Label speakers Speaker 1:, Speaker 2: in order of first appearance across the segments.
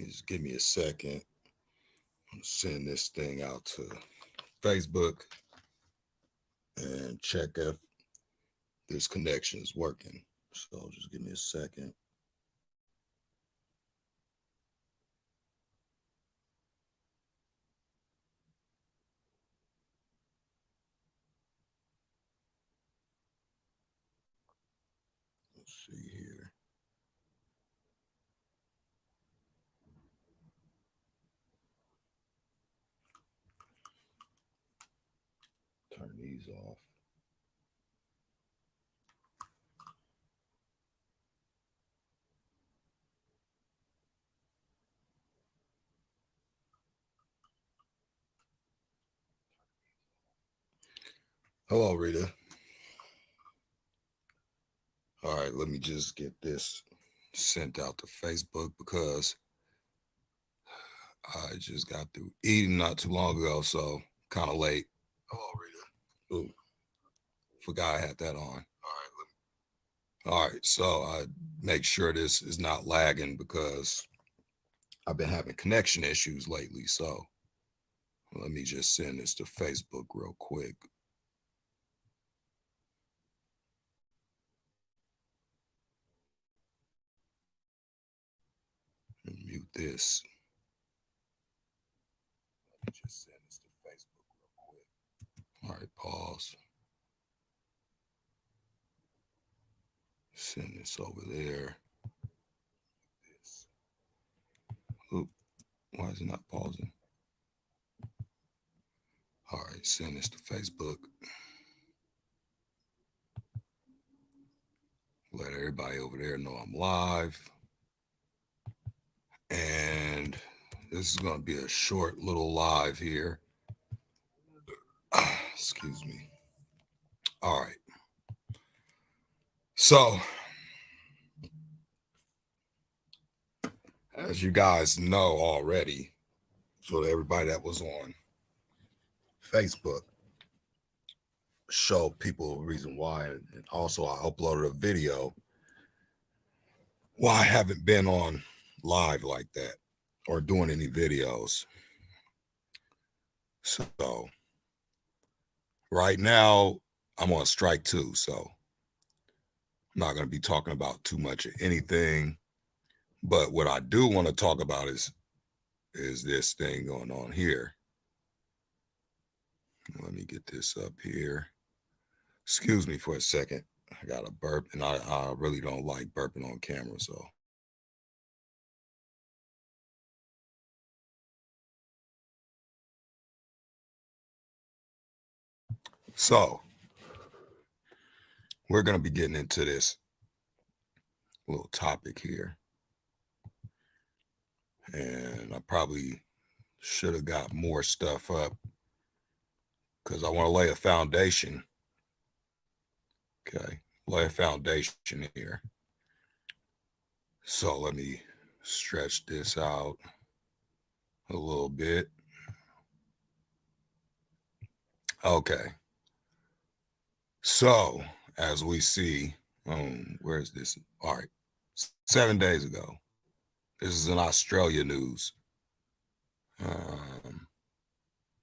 Speaker 1: Just give me a second. I'm gonna send this thing out to Facebook and check if this connection is working. So just give me a second. Let's see here. Turn these off. Hello, Rita. All right, let me just get this sent out to Facebook because I just got through eating not too long ago, so kind of late. Hello, Rita. Ooh, forgot I had that on. All right, so I make sure this is not lagging because I've been having connection issues lately. So let me just send this to Facebook real quick. And mute this. Let me just send this to Facebook real quick. All right, pause. Send this over there. This. Oop, why is it not pausing? All right, send this to Facebook. Let everybody over there know I'm live. And this is going to be a short little live here. Excuse me. All right. So, as you guys know already, so everybody that was on Facebook, show people the reason why. And also, I uploaded a video why I haven't been on live like that or doing any videos. So, right now, I'm on strike 2. So, I'm not going to be talking about too much of anything. But what I do want to talk about is this thing going on here. Let me get this up here. Excuse me for a second. I got a burp, and I really don't like burping on camera, so. So, we're going to be getting into this little topic here. And I probably should have got more stuff up because I want to lay a foundation. Okay, lay a foundation here. So let me stretch this out a little bit. Okay. So as we see, where's this? All right, 7 days ago. This is in Australia news.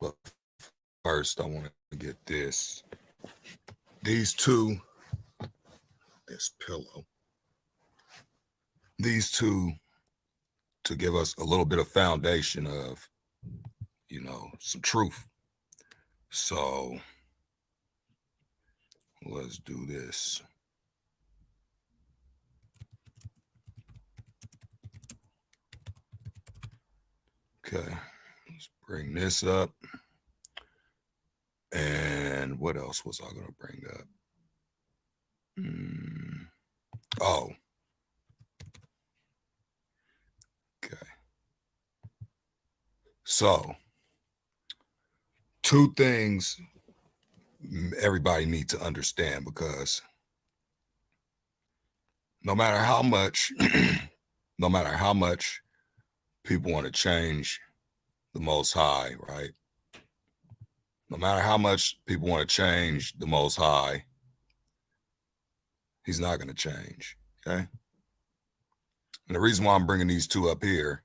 Speaker 1: But first, I want to get this. These two, this pillow. These two to give us a little bit of foundation of, some truth. So let's do this. Okay, let's bring this up. And what else was I going to bring up? Oh. Okay. So, 2 things everybody needs to understand, because no matter how much people want to change the Most High, right? No matter how much people want to change the Most High, he's not going to change, okay? And the reason why I'm bringing these 2 up here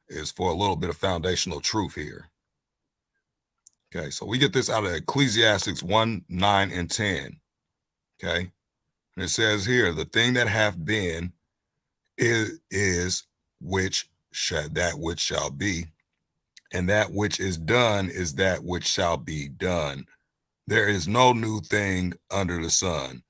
Speaker 1: is for a little bit of foundational truth here. Okay, so we get this out of Ecclesiastes 1, 9, and 10. Okay, and it says here, the thing that hath been is which shall be, and that which is done is that which shall be done. There is no new thing under the sun.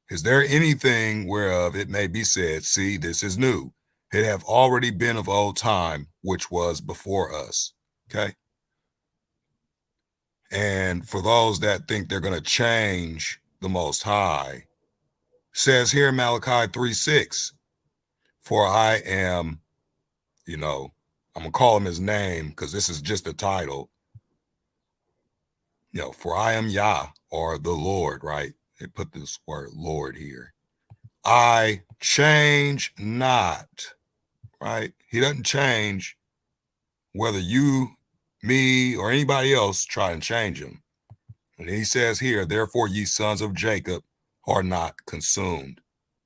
Speaker 1: Is there anything whereof it may be said, see, this is new? It have already been of old time, which was before us. Okay. And for those that think they're going to change the Most High, says here in Malachi 3:6, for I am, I'm going to call him his name because this is just a title, for I am Yah, or the Lord, right? They put this word Lord here. I change not, right? He doesn't change whether you, me, or anybody else try and change him. And he says here, therefore ye sons of Jacob are not consumed.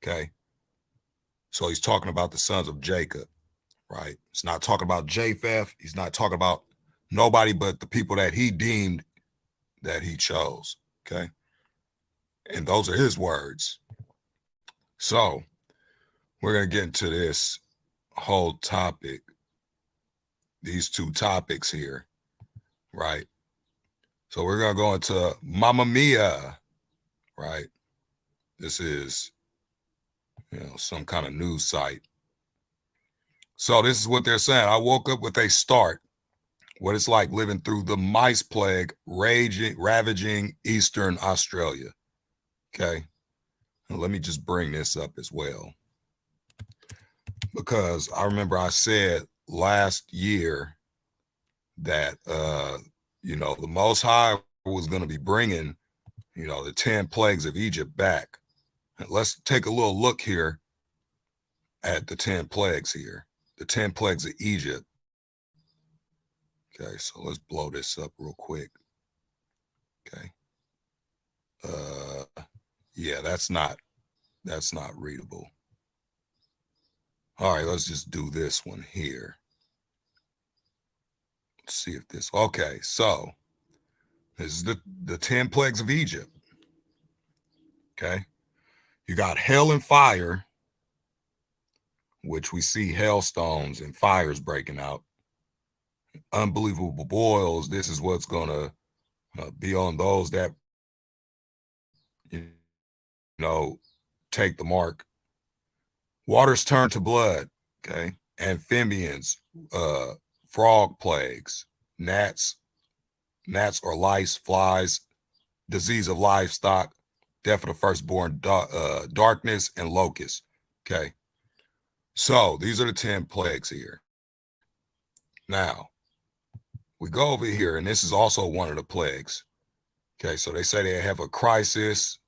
Speaker 1: Okay. So he's talking about the sons of Jacob, right? He's not talking about Japheth. He's not talking about nobody but the people that he deemed that he chose. Okay. And those are his words. So we're going to get into this whole topic, these two topics here, right? So we're going to go into Mamma Mia, right? This is, some kind of news site. So this is what they're saying. I woke up with a start, what it's like living through the mice plague ravaging Eastern Australia. Okay. And let me just bring this up as well, because I remember I said last year that, the Most High was going to be bringing, the 10 plagues of Egypt back. And let's take a little look here at the 10 plagues here, the 10 plagues of Egypt. Okay, so let's blow this up real quick. Okay. Yeah, that's not readable. All right, let's just do this one here. Let's see if this, okay, so this is the 10 plagues of Egypt. Okay. You got hell and fire, which we see hailstones and fires breaking out. Unbelievable boils. This is what's going to be on those that, take the mark. Waters turn to blood. Okay. Amphibians, frog plagues, gnats or lice, flies, disease of livestock, death of the firstborn, darkness, and locusts. Okay. So these are the 10 plagues here. Now, we go over here, and this is also one of the plagues. Okay, so they say they have a crisis.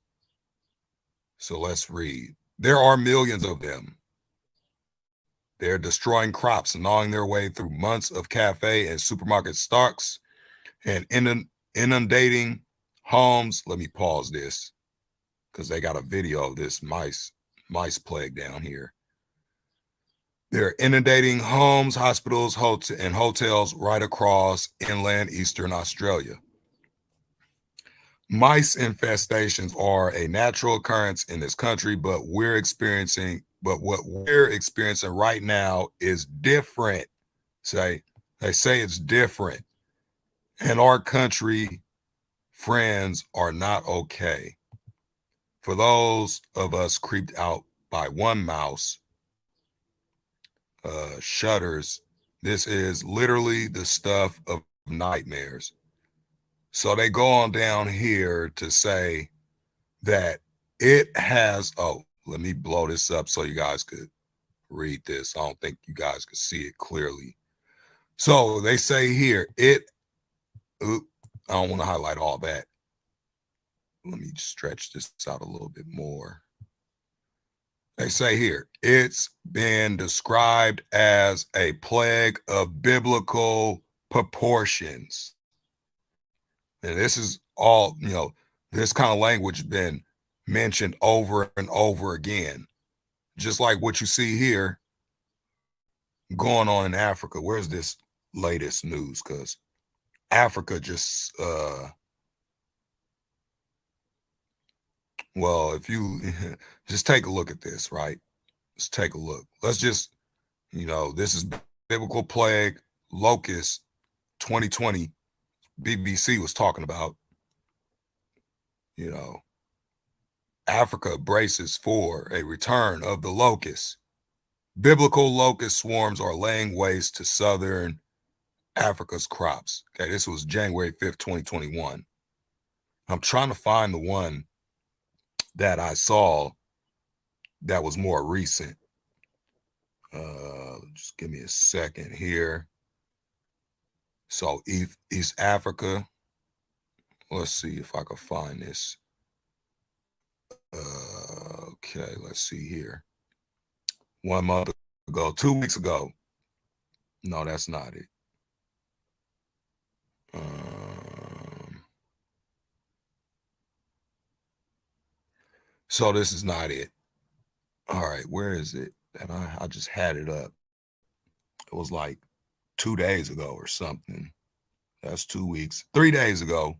Speaker 1: So let's read. There are millions of them. They're destroying crops and gnawing their way through months of cafe and supermarket stocks and inundating homes. Let me pause this because they got a video of this mice plague down here. They're inundating homes, hospitals, and hotels right across inland Eastern Australia. Mice infestations are a natural occurrence in this country, but what we're experiencing right now is different. They say it's different. And our country friends are not okay. For those of us creeped out by one mouse, shudders, this is literally the stuff of nightmares. So they go on down here to say that it has, let me blow this up so you guys could read this. I don't think you guys could see it clearly. So they say here, I don't want to highlight all that. Let me stretch this out a little bit more. They say here, it's been described as a plague of biblical proportions. And this is all, this kind of language has been mentioned over and over again. Just like what you see here, going on in Africa? Where's this latest news? Because Africa just, well, if you just take a look at this, right? Let's take a look. Let's just, this is biblical plague, locust, 2020. BBC was talking about, Africa braces for a return of the locust. Biblical locust swarms are laying waste to southern Africa's crops. Okay, this was January 5th, 2021. I'm trying to find the one that I saw that was more recent. Just give me a second here. So East Africa. Let's see if I can find this. Okay, let's see here. 1 month ago, 2 weeks ago. No, that's not it. So this is not it. All right, where is it? And I just had it up. It was like 2 days ago or something. That's 2 weeks. 3 days ago.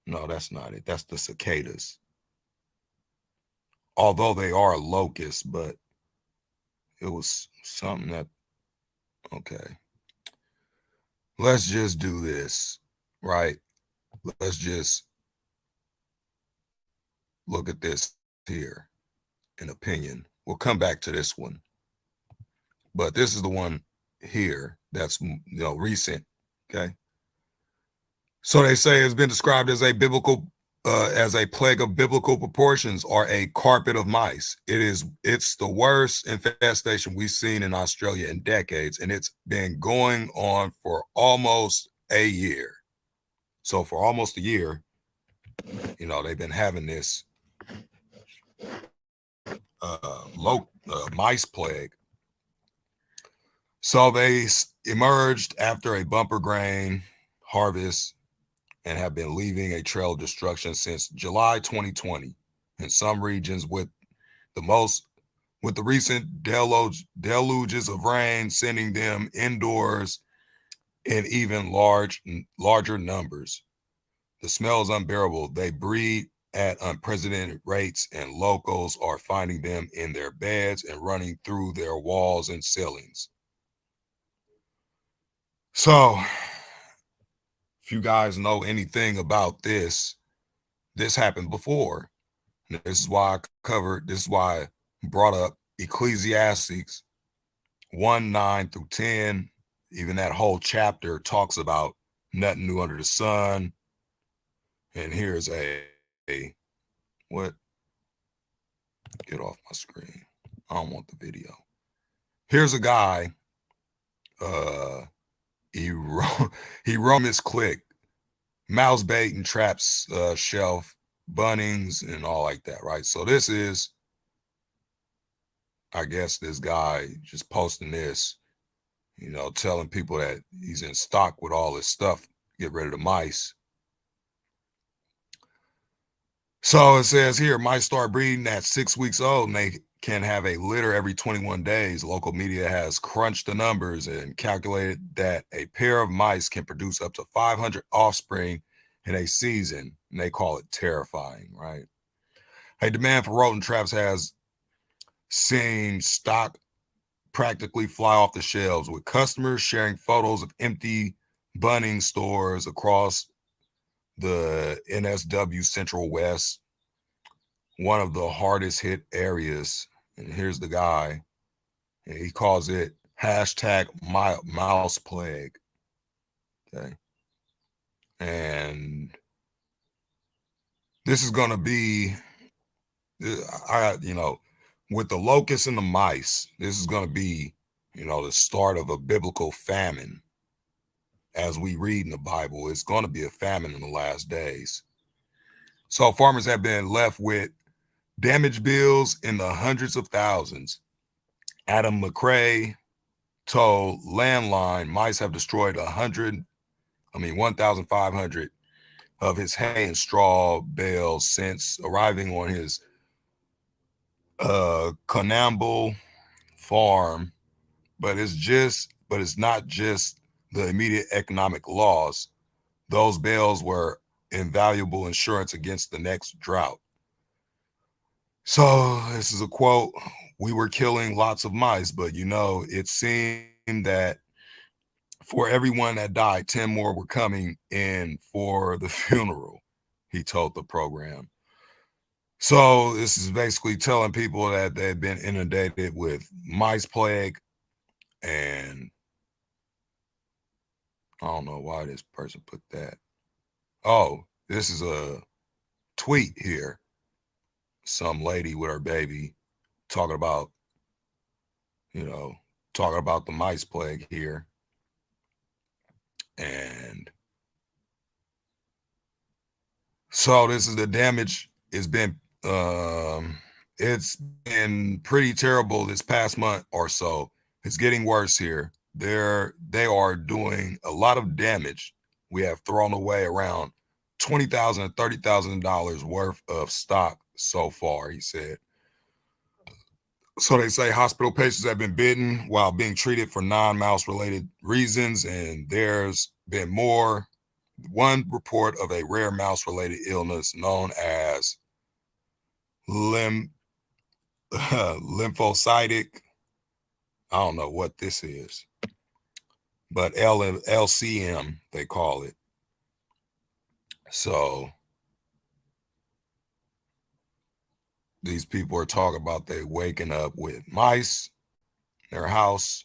Speaker 1: No, that's not it. That's the cicadas. Although they are locusts, but it was something that, okay. Let's just do this, right? Let's just look at this here, an opinion. We'll come back to this one. But this is the one here that's, recent, okay? So they say it's been described as a plague of biblical proportions or a carpet of mice. It's the worst infestation we've seen in Australia in decades, and it's been going on for almost a year. So for almost a year, they've been having this mice plague. So they emerged after a bumper grain harvest and have been leaving a trail of destruction since July 2020 in some regions, with the recent deluges of rain sending them indoors in even larger numbers. The smell is unbearable. They breed at unprecedented rates, and locals are finding them in their beds and running through their walls and ceilings. So, if you guys know anything about this happened before. This is why I brought up Ecclesiastes 1:9 through 10. Even that whole chapter talks about nothing new under the sun. And here's what? Get off my screen. I don't want the video. Here's a guy. He roamed his clique, mouse bait and traps, shelf, bunnings, and all like that, right? So this is, I guess, this guy just posting this, telling people that he's in stock with all this stuff, get rid of the mice. So it says here, mice start breeding at 6 weeks old, and they can have a litter every 21 days. Local media has crunched the numbers and calculated that a pair of mice can produce up to 500 offspring in a season, and they call it terrifying, right? A demand for rodent traps has seen stock practically fly off the shelves, with customers sharing photos of empty bunning stores across the NSW Central West, one of the hardest hit areas. And here's the guy, and he calls it #mouse plague. Okay. And this is going to be, with the locusts and the mice, this is going to be, the start of a biblical famine. As we read in the Bible, it's going to be a famine in the last days. So farmers have been left with damage bills in the hundreds of thousands. Adam McCrae told Landline mice have destroyed 1,500 of his hay and straw bales since arriving on his Conamble farm but it's not just the immediate economic loss. Those bales were invaluable insurance against the next drought. So this is a quote. We were killing lots of mice, but it seemed that for everyone that died, 10 more were coming in for the funeral, he told the program. So this is basically telling people that they've been inundated with mice plague, and I don't know why this person put that. Oh, this is a tweet here. Some lady with her baby talking about, talking about the mice plague here. And so this is the damage. It's been pretty terrible this past month or so. It's getting worse here. They are doing a lot of damage. We have thrown away around $20,000 and $30,000 worth of stock so far, he said. So they say hospital patients have been bitten while being treated for non-mouse related reasons, and there's been one report of a rare mouse related illness known as lymphocytic. I don't know what this is, but LCM they call it. So these people are talking about they waking up with mice in their house,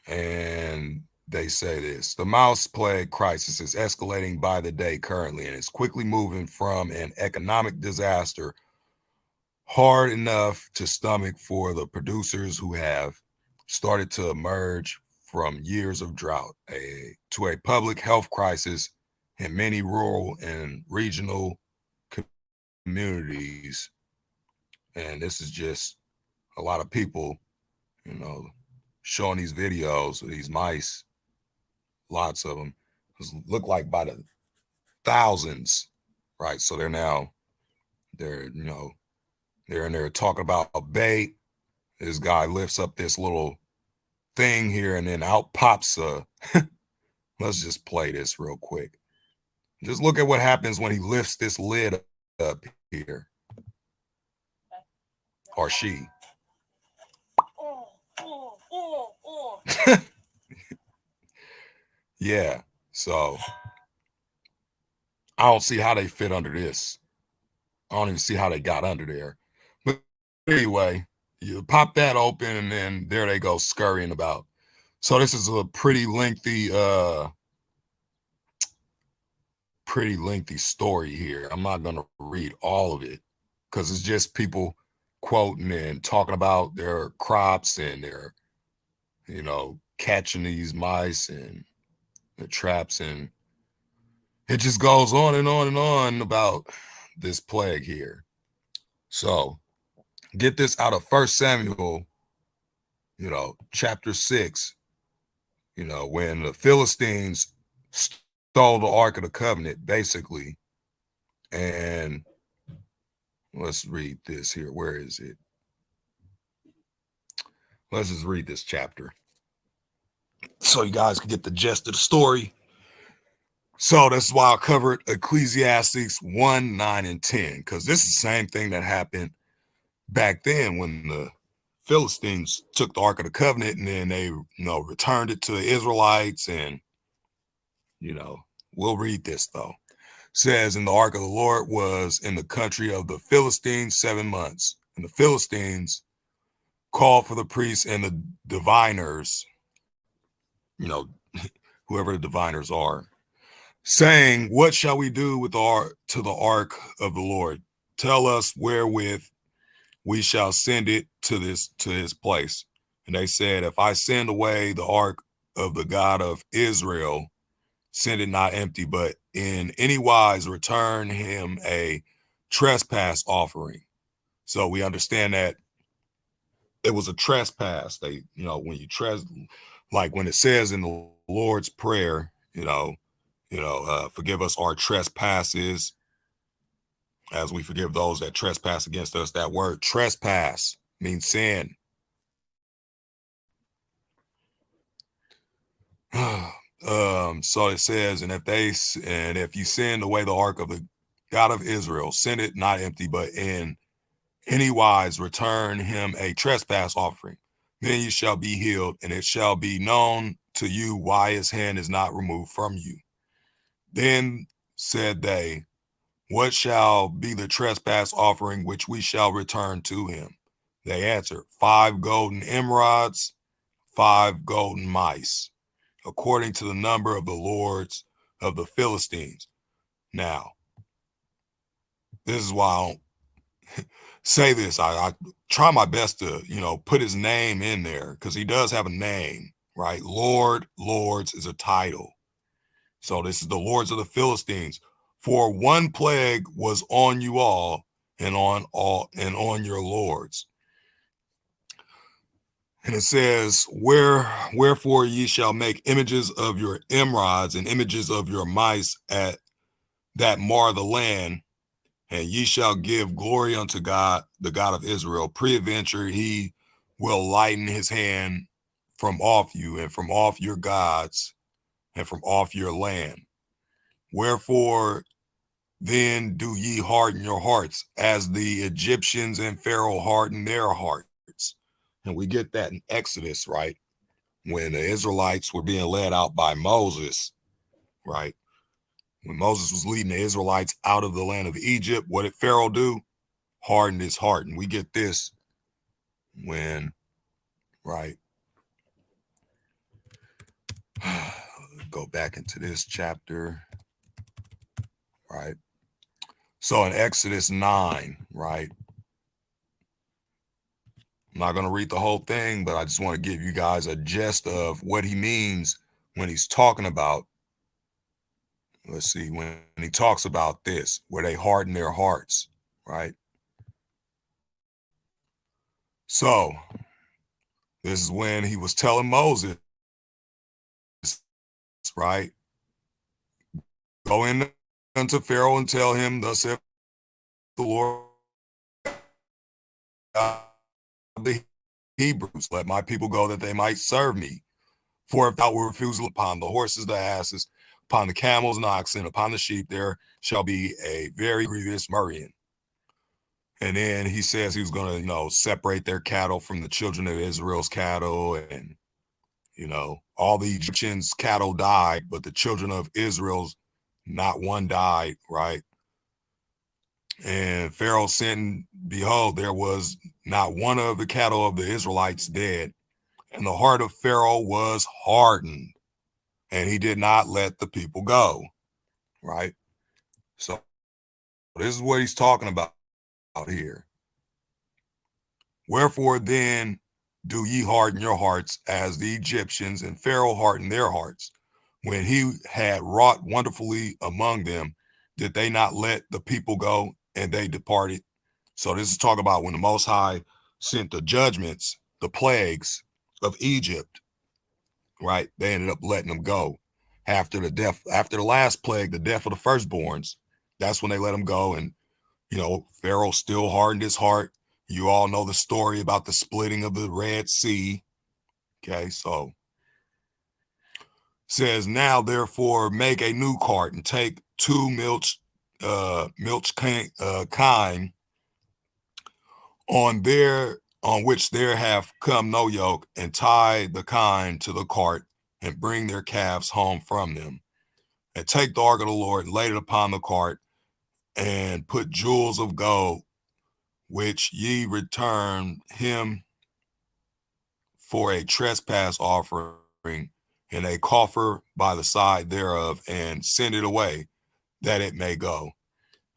Speaker 1: and they say this: the mouse plague crisis is escalating by the day currently, and is quickly moving from an economic disaster hard enough to stomach for the producers who have started to emerge from years of drought to a public health crisis in many rural and regional communities. And this is just a lot of people, showing these videos of these mice, lots of them, look like by the thousands, right? So they're in there talking about a bait. This guy lifts up this little thing here, and then out pops let's just play this real quick. Just look at what happens when he lifts this lid up here. Or she. Yeah. So I don't see how they fit under this. I don't even see how they got under there. But anyway, you pop that open, and then there they go scurrying about. So this is a pretty lengthy story here. I'm not going to read all of it because it's just people quoting and talking about their crops and their, catching these mice and the traps. And it just goes on and on and on about this plague here. So get this out of 1 Samuel, chapter 6, when the Philistines stole the Ark of the Covenant, basically. And let's read this here. Where is it? Let's just read this chapter so you guys can get the gist of the story. So that's why I covered Ecclesiastes 1, 9, and 10, because this is the same thing that happened back then when the Philistines took the Ark of the Covenant, and then they, returned it to the Israelites. And, we'll read this though. It says, and the Ark of the Lord was in the country of the Philistines 7 months. And the Philistines called for the priests and the diviners, whoever the diviners are, saying, what shall we do with to the ark of the Lord? Tell us wherewith we shall send it to his place. And they said, if I send away the ark of the God of Israel, send it not empty, but in any wise return him a trespass offering. So we understand that it was a trespass. They, when you like when it says in the Lord's Prayer, forgive us our trespasses as we forgive those that trespass against us. That word trespass means sin. So it says, and if you send away the ark of the God of Israel, send it not empty, but in any wise return him a trespass offering. Then you shall be healed, and it shall be known to you why his hand is not removed from you. Then said they, what shall be the trespass offering which we shall return to him? They answered, 5 golden emerods, 5 golden mice, according to the number of the lords of the Philistines. Now, this is why I don't say this. I try my best to, put his name in there because he does have a name, right? Lords is a title. So this is the lords of the Philistines. For one plague was on you all and on your lords. And it says, wherefore ye shall make images of your emerods and images of your mice at that mar the land, and ye shall give glory unto God, the God of Israel. Peradventure he will lighten his hand from off you and from off your gods and from off your land. Wherefore then do ye harden your hearts as the Egyptians and Pharaoh hardened their hearts. And we get that in Exodus, right? When the Israelites were being led out by Moses, right? When Moses was leading the Israelites out of the land of Egypt, what did Pharaoh do? Hardened his heart. And we get this when, right? Go back into this chapter, right? So in Exodus 9, right? I'm not going to read the whole thing, but I just want to give you guys a gist of what he means when he's talking about, let's see, when he talks about this, where they harden their hearts, right? So this is when he was telling Moses, right? Go in unto Pharaoh and tell him, thus saith the Lord God of the Hebrews, let my people go that they might serve me. For if thou wilt refuse upon the horses, the asses, upon the camels and oxen, upon the sheep, there shall be a very grievous murraing. And then he says he was going to, separate their cattle from the children of Israel's cattle. And, all the Egyptians' cattle died, but the children of Israel's, not one died, right? And Pharaoh sent, behold, there was not one of the cattle of the Israelites dead. And the heart of Pharaoh was hardened, and he did not let the people go, right? So this is what he's talking about here. Wherefore then do ye harden your hearts as the Egyptians and Pharaoh hardened their hearts? When he had wrought wonderfully among them, did they not let the people go, and they departed? So this is talking about when the Most High sent the judgments, the plagues of Egypt, right? They ended up letting them go after the last plague, the death of the firstborns. That's when they let them go. And, Pharaoh still hardened his heart. You all know the story about the splitting of the Red Sea. Okay, so says, now therefore make a new cart and take 2 milch kine on which there have come no yoke, and tie the kine to the cart, and bring their calves home from them. And take the ark of the Lord, and lay it upon the cart, and put jewels of gold, which ye return him for a trespass offering, in a coffer by the side thereof, and send it away, that it may go.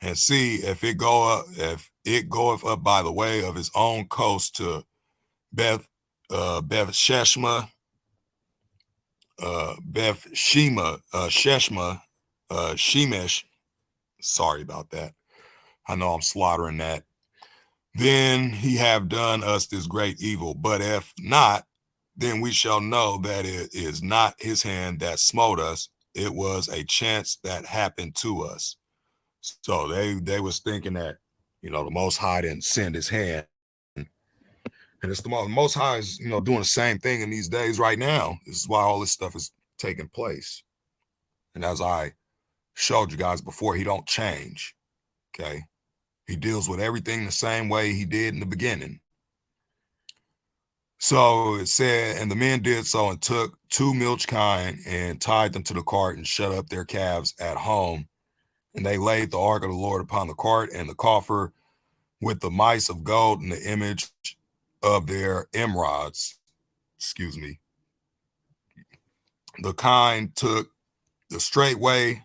Speaker 1: And see if it goeth up by the way of his own coast to Beth Sheshma, Beth Shema, Sheshma, Shemesh. Sorry about that. I know I'm slaughtering that. Then he have done us this great evil. But if not, then we shall know that it is not his hand that smote us. It was a chance that happened to us. So they was thinking that, the Most High didn't send his hand. And it's the Most High is, doing the same thing in these days right now. This is why all this stuff is taking place. And as I showed you guys before, he don't change. Okay. He deals with everything the same way he did in the beginning. So it said, and the men did so and took 2 milch kine and tied them to the cart and shut up their calves at home. And they laid the ark of the Lord upon the cart and the coffer with the mice of gold and the image of their emerods. Excuse me. The kine took the straight way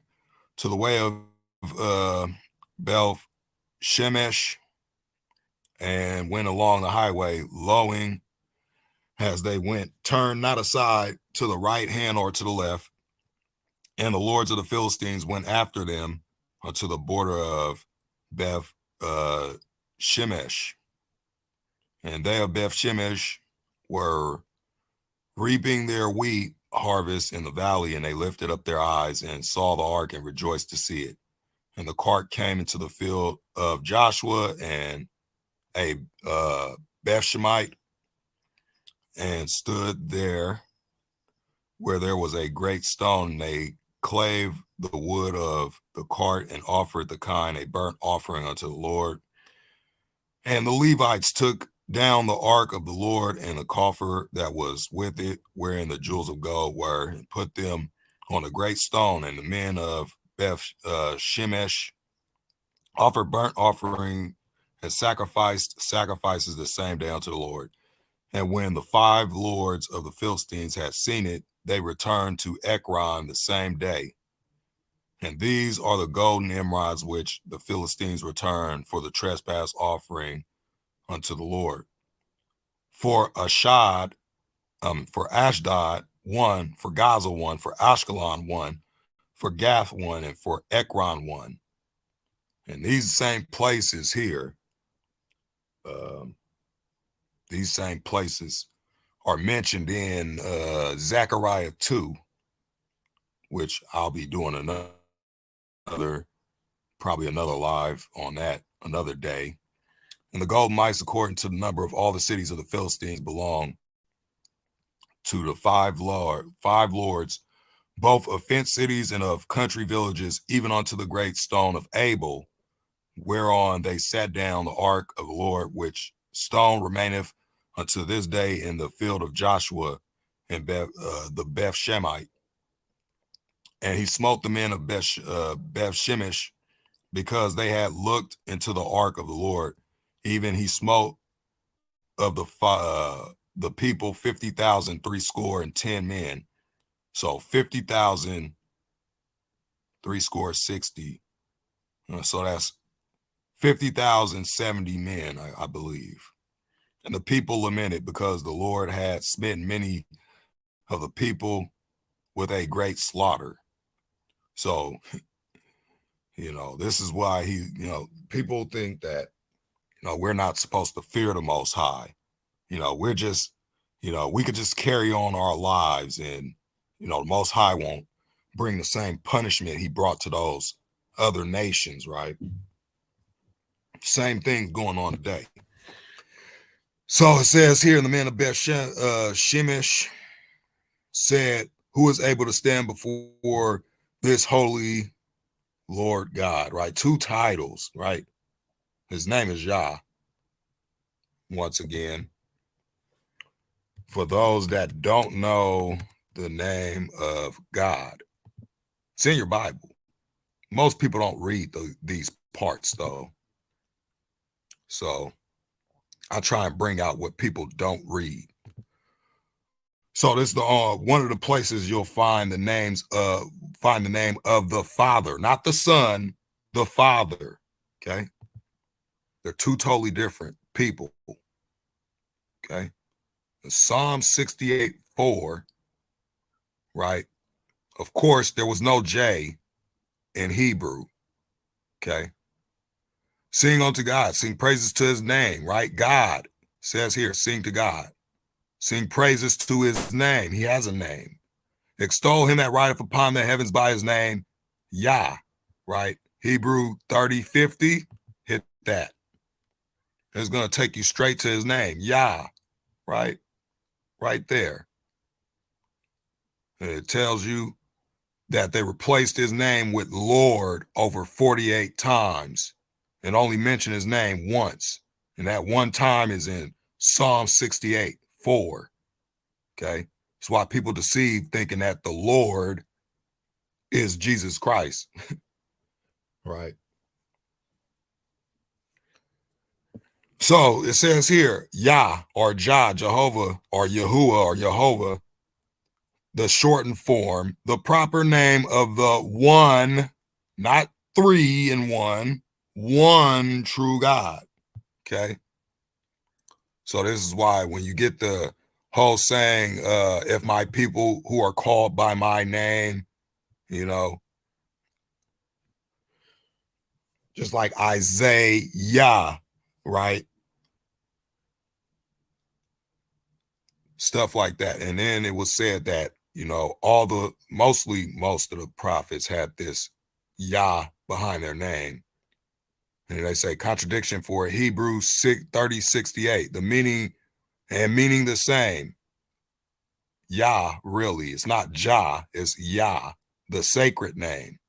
Speaker 1: to the way of Bel Shemesh and went along the highway, lowing as they went, turned not aside to the right hand or to the left. And the lords of the Philistines went after them unto the border of Beth Shemesh. And they of Beth Shemesh were reaping their wheat harvest in the valley, and they lifted up their eyes and saw the ark and rejoiced to see it. And the cart came into the field of Joshua and a Beth Shemite, and stood there where there was a great stone. And they clave the wood of the cart and offered the kine a burnt offering unto the Lord. And the Levites took down the ark of the Lord and the coffer that was with it, wherein the jewels of gold were, and put them on a great stone. And the men of Beth Shemesh offered burnt offering and sacrificed sacrifices the same day unto the Lord. And when the 5 lords of the Philistines had seen it, they returned to Ekron the same day. And these are the golden emerods which the Philistines returned for the trespass offering unto the Lord. For Ashdod 1, for Gaza 1, for Ashkelon 1, for Gath 1, and for Ekron 1. And these same places here, these same places are mentioned in Zechariah 2, which I'll be doing probably another live on that another day. And the golden mice, according to the number of all the cities of the Philistines, belong to the 5 lords, both of fenced cities and of country villages, even unto the great stone of Abel, whereon they sat down the ark of the Lord, which stone remaineth unto this day in the field of Joshua and the Beth Shemite. And he smote the men of Beth Shemesh because they had looked into the ark of the Lord. Even he smote of the people 50,000 threescore and 10 men. So 50,000 threescore 60. So that's 50,070 men, I believe. And the people lamented because the Lord had smitten many of the people with a great slaughter. So, this is why people think that, we're not supposed to fear the Most High. We're just, we could just carry on our lives and, the Most High won't bring the same punishment he brought to those other nations, right? Same thing going on today. So it says here, the men of Beth Shemesh said, who is able to stand before this holy Lord God, right? 2 titles, right? His name is Yah. Once again, for those that don't know the name of God, it's in your Bible. Most people don't read these parts, though. So I try and bring out what people don't read. So this is one of the places you'll find the name of the Father, not the Son, the Father. Okay, they're 2 totally different people. Okay, in Psalm 68:4, right? Of course, there was no J in Hebrew. Okay, sing unto God, sing praises to his name, right? God says here, sing to God, sing praises to his name. He has a name. Extol him that rideth upon the heavens by his name, Yah, right? Hebrew 30:50, hit that. It's going to take you straight to his name, Yah, right? Right there. And it tells you that they replaced his name with Lord over 48 times and only mention his name once. And that one time is in Psalm 68:4. Okay. That's why people deceive thinking that the Lord is Jesus Christ. Right. So it says here, Yah or Jah, Jehovah or Yahuwah or Jehovah, the shortened form, the proper name of the one, not three in one true God. Okay. So this is why when you get the whole saying, if my people who are called by my name, you know, just like Isaiah, right? Stuff like that. And then it was said that, you know, most of the prophets had this Yah behind their name. And they say contradiction for Hebrews 30:68, the meaning the same. Yah, really, it's not Jah, it's Yah, the sacred name.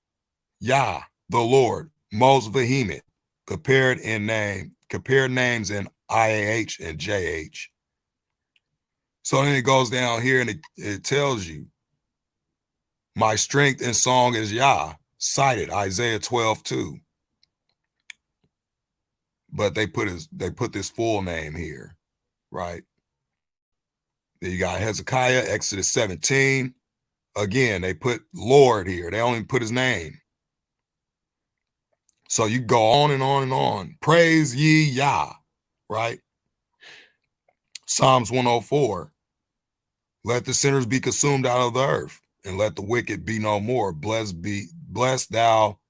Speaker 1: Yah, the Lord, most vehement, compared names in IAH and JH. So then it goes down here and it tells you, my strength and song is Yah, cited Isaiah 12:2. But they put this full name here, right? Then you got Hezekiah, Exodus 17. Again, they put Lord here. They only put his name. So you go on and on and on. Praise ye Yah, right? Psalms 104. Let the sinners be consumed out of the earth, and let the wicked be no more. Blessed thou.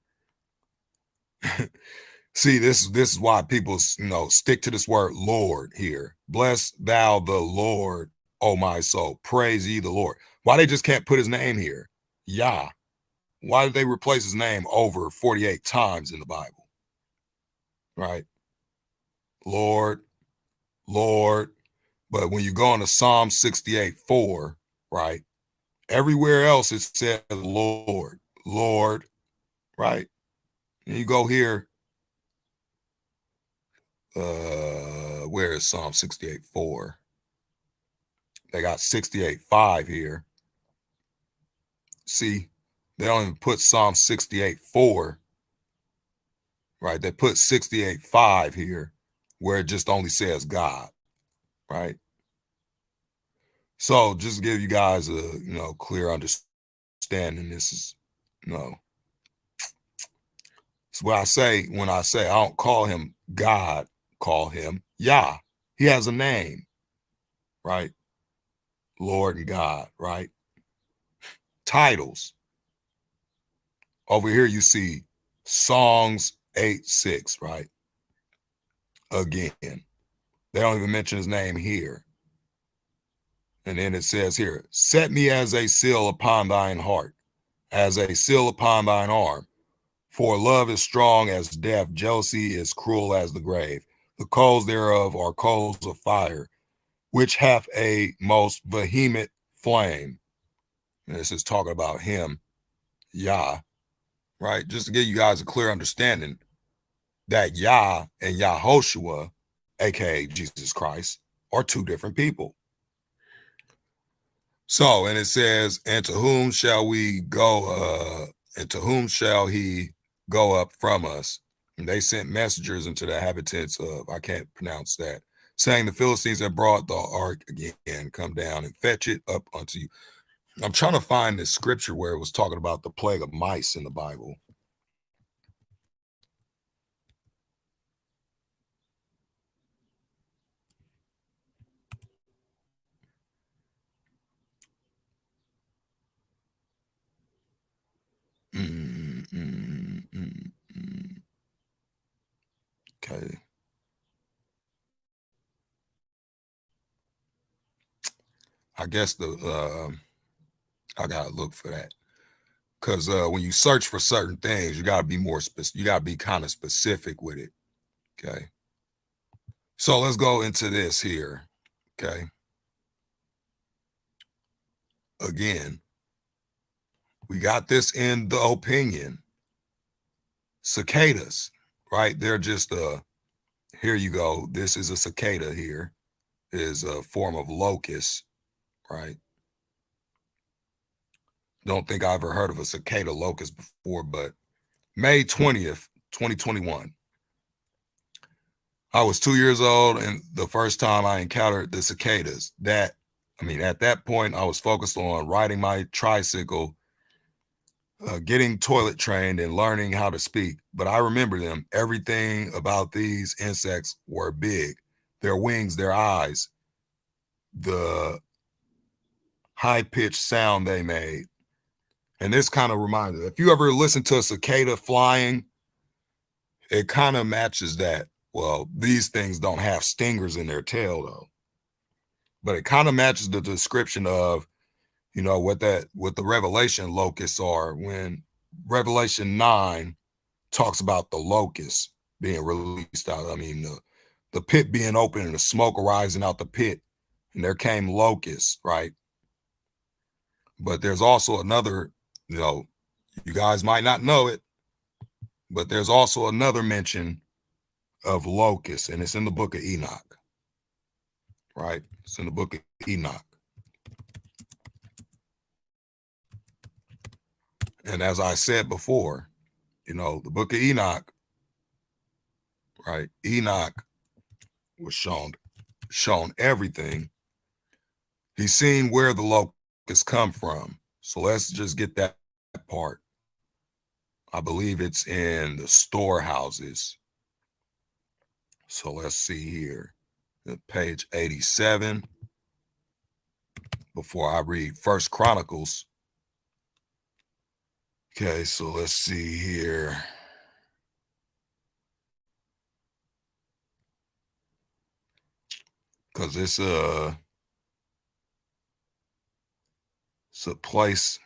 Speaker 1: See, this is why people, stick to this word Lord here. Bless thou the Lord, oh my soul. Praise ye the Lord. Why they just can't put his name here? Yah. Why did they replace his name over 48 times in the Bible? Right? Lord, Lord. But when you go into Psalm 68:4, right? Everywhere else it says Lord, Lord, right? And you go here, where is Psalm 68:4? They got 68:5 here. See, they don't even put Psalm 68:4, right? They put 68:5 here, where it just only says God, right? So just to give you guys a clear understanding, this is it's what I say when I say I don't call him God, call him Yah. He has a name, right? Lord and God, right? Titles. Over here you see Songs 8:6, right? Again, they don't even mention his name here. And then it says here, set me as a seal upon thine heart, as a seal upon thine arm. For love is strong as death, jealousy is cruel as the grave. The coals thereof are coals of fire, which hath a most vehement flame. And this is talking about him, Yah, right? Just to give you guys a clear understanding that Yah and Yahoshua, aka Jesus Christ, are two different people. So, and it says, and to whom shall we go, and to whom shall he go up from us? And they sent messengers into the inhabitants of, I can't pronounce that, saying the Philistines have brought the ark again, come down and fetch it up unto you. I'm trying to find this scripture where it was talking about the plague of mice in the Bible. Okay. I guess I gotta look for that. Because when you search for certain things, you gotta be more specific. You gotta be kind of specific with it. Okay. So let's go into this here. Okay. Again, We got this in the opinion. Cicadas, right? They're just here you go. This is a cicada here. Is a form of locust, right? Don't think I ever heard of a cicada locust before, but May 20th, 2021. I was 2 years old, and the first time I encountered the cicadas. At that point, I was focused on riding my tricycle, getting toilet trained, and learning how to speak. But I remember them. Everything about these insects were big. Their wings, their eyes, the high-pitched sound they made. And this kind of reminds me, if you ever listen to a cicada flying, it kind of matches that. Well, these things don't have stingers in their tail, though. But it kind of matches the description of, what the Revelation locusts are when Revelation 9 talks about the locusts being released out. The pit being open and the smoke arising out the pit, and there came locusts, right? But there's also another, you guys might not know it, but there's also another mention of locusts, and it's in the book of Enoch, right? It's in the book of Enoch. And as I said before, the book of Enoch, right? Enoch was shown everything. He's seen where the locusts come from. So let's just get that part. I believe it's in the storehouses. So let's see here. Page 87. Before I read First Chronicles. Okay, so let's see here. Because it's a place.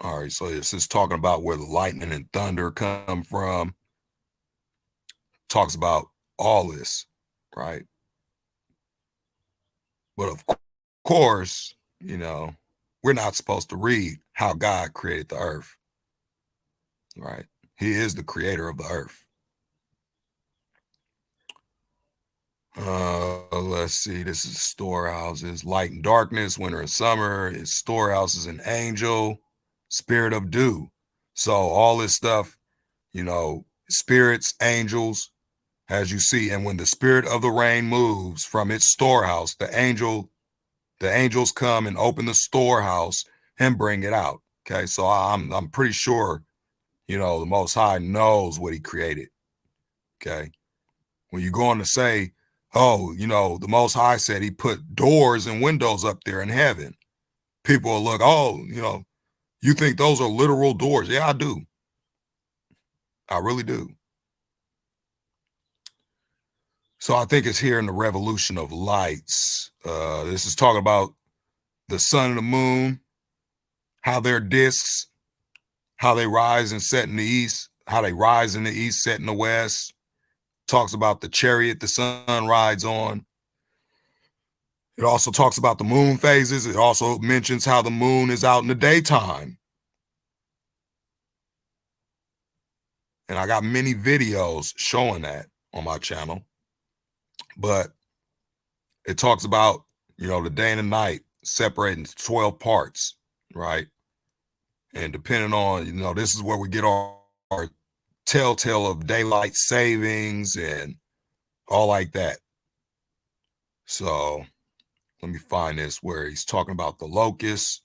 Speaker 1: All right, so this is talking about where the lightning and thunder come from. Talks about all this, right? But of course, we're not supposed to read how God created the earth, right? He is the creator of the earth. Let's see. This is storehouses, light and darkness, winter and summer. It's storehouses and angel, spirit of dew. So all this stuff, spirits, angels, as you see. And when the spirit of the rain moves from its storehouse, the angels come and open the storehouse and bring it out. Okay, so I'm pretty sure, the Most High knows what He created. Okay, when you go on to say, oh, the Most High said He put doors and windows up there in heaven, people will look, oh, you think those are literal doors? Yeah, I do. I really do. So I think it's here in the revolution of lights. This is talking about the sun and the moon, how they're discs, how they rise and set in the east, how they rise in the east, set in the west. Talks about the chariot the sun rides on. It also talks about the moon phases. It also mentions how the moon is out in the daytime. And I got many videos showing that on my channel. But it talks about, the day and the night separating 12 parts, right? And depending on, this is where we get our telltale of daylight savings and all like that. So let me find this where he's talking about the locusts.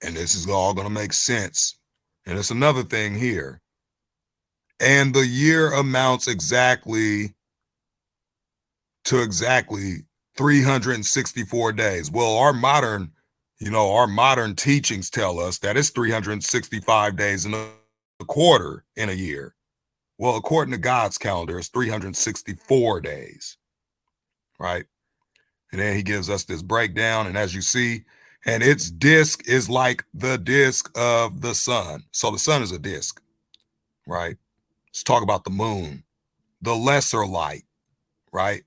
Speaker 1: And this is all going to make sense. And it's another thing here. And the year amounts exactly 364 days. Well, our modern teachings tell us that it's 365 days in a quarter in a year. Well, according to God's calendar, it's 364 days, right? And then he gives us this breakdown. And as you see, and its disk is like the disk of the sun. So the sun is a disk, right? Let's talk about the moon, the lesser light, right?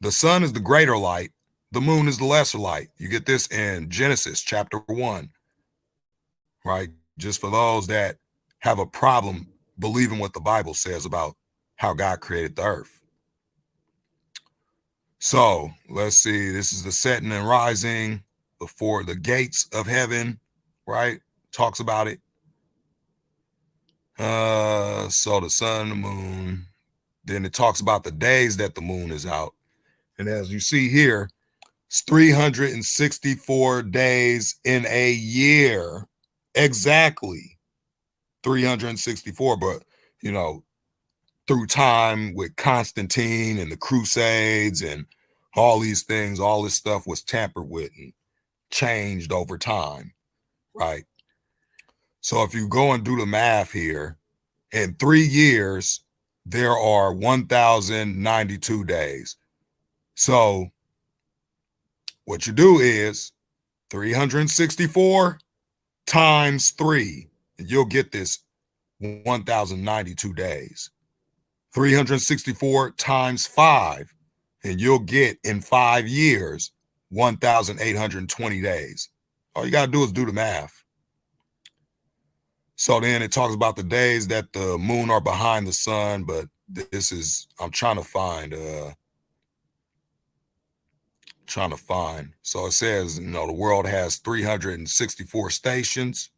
Speaker 1: The sun is the greater light. The moon is the lesser light. You get this in Genesis chapter 1, right? Just for those that have a problem believing what the Bible says about how God created the earth. So let's see. This is the setting and rising before the gates of heaven, right? Talks about it. So the sun, the moon. Then it talks about the days that the moon is out. And as you see here, it's 364 days in a year. Exactly 364. But, you know, through time with Constantine and the Crusades and all these things, all this stuff was tampered with and changed over time, right? So if you go and do the math here, in 3 years, there are 1,092 days. So what you do is 364 times 3, and you'll get this 1,092 days. 364 times 5, and you'll get in 5 years 1,820 days. All you got to do is do the math. So then it talks about the days that the moon are behind the sun, but this is, I'm trying to find, so it says, you know, the world has 364 stations.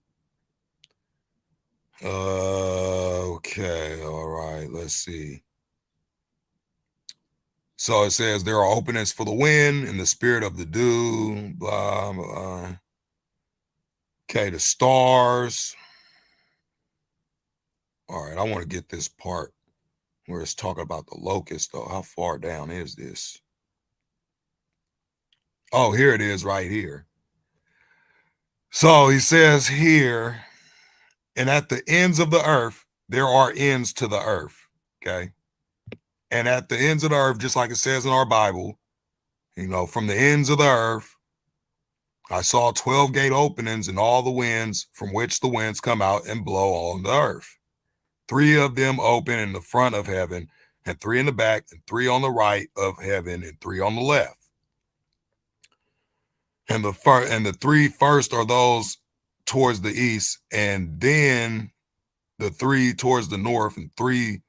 Speaker 1: Okay, all right, let's see. So it says there are openings for the wind and the spirit of the dew, blah, blah. Okay, the stars. All right, I want to get this part where it's talking about the locust, though. How far down is this? Oh, here it is right here. So he says here, and at the ends of the earth, there are ends to the earth. Okay. And at the ends of the earth, just like it says in our Bible, you know, from the ends of the earth, I saw 12 gate openings and all the winds from which the winds come out and blow on the earth. 3 of them open in the front of heaven, and 3 in the back, and 3 on the right of heaven, and 3 on the left. And the 3 first are those towards the east, and then the 3 towards the north, and 3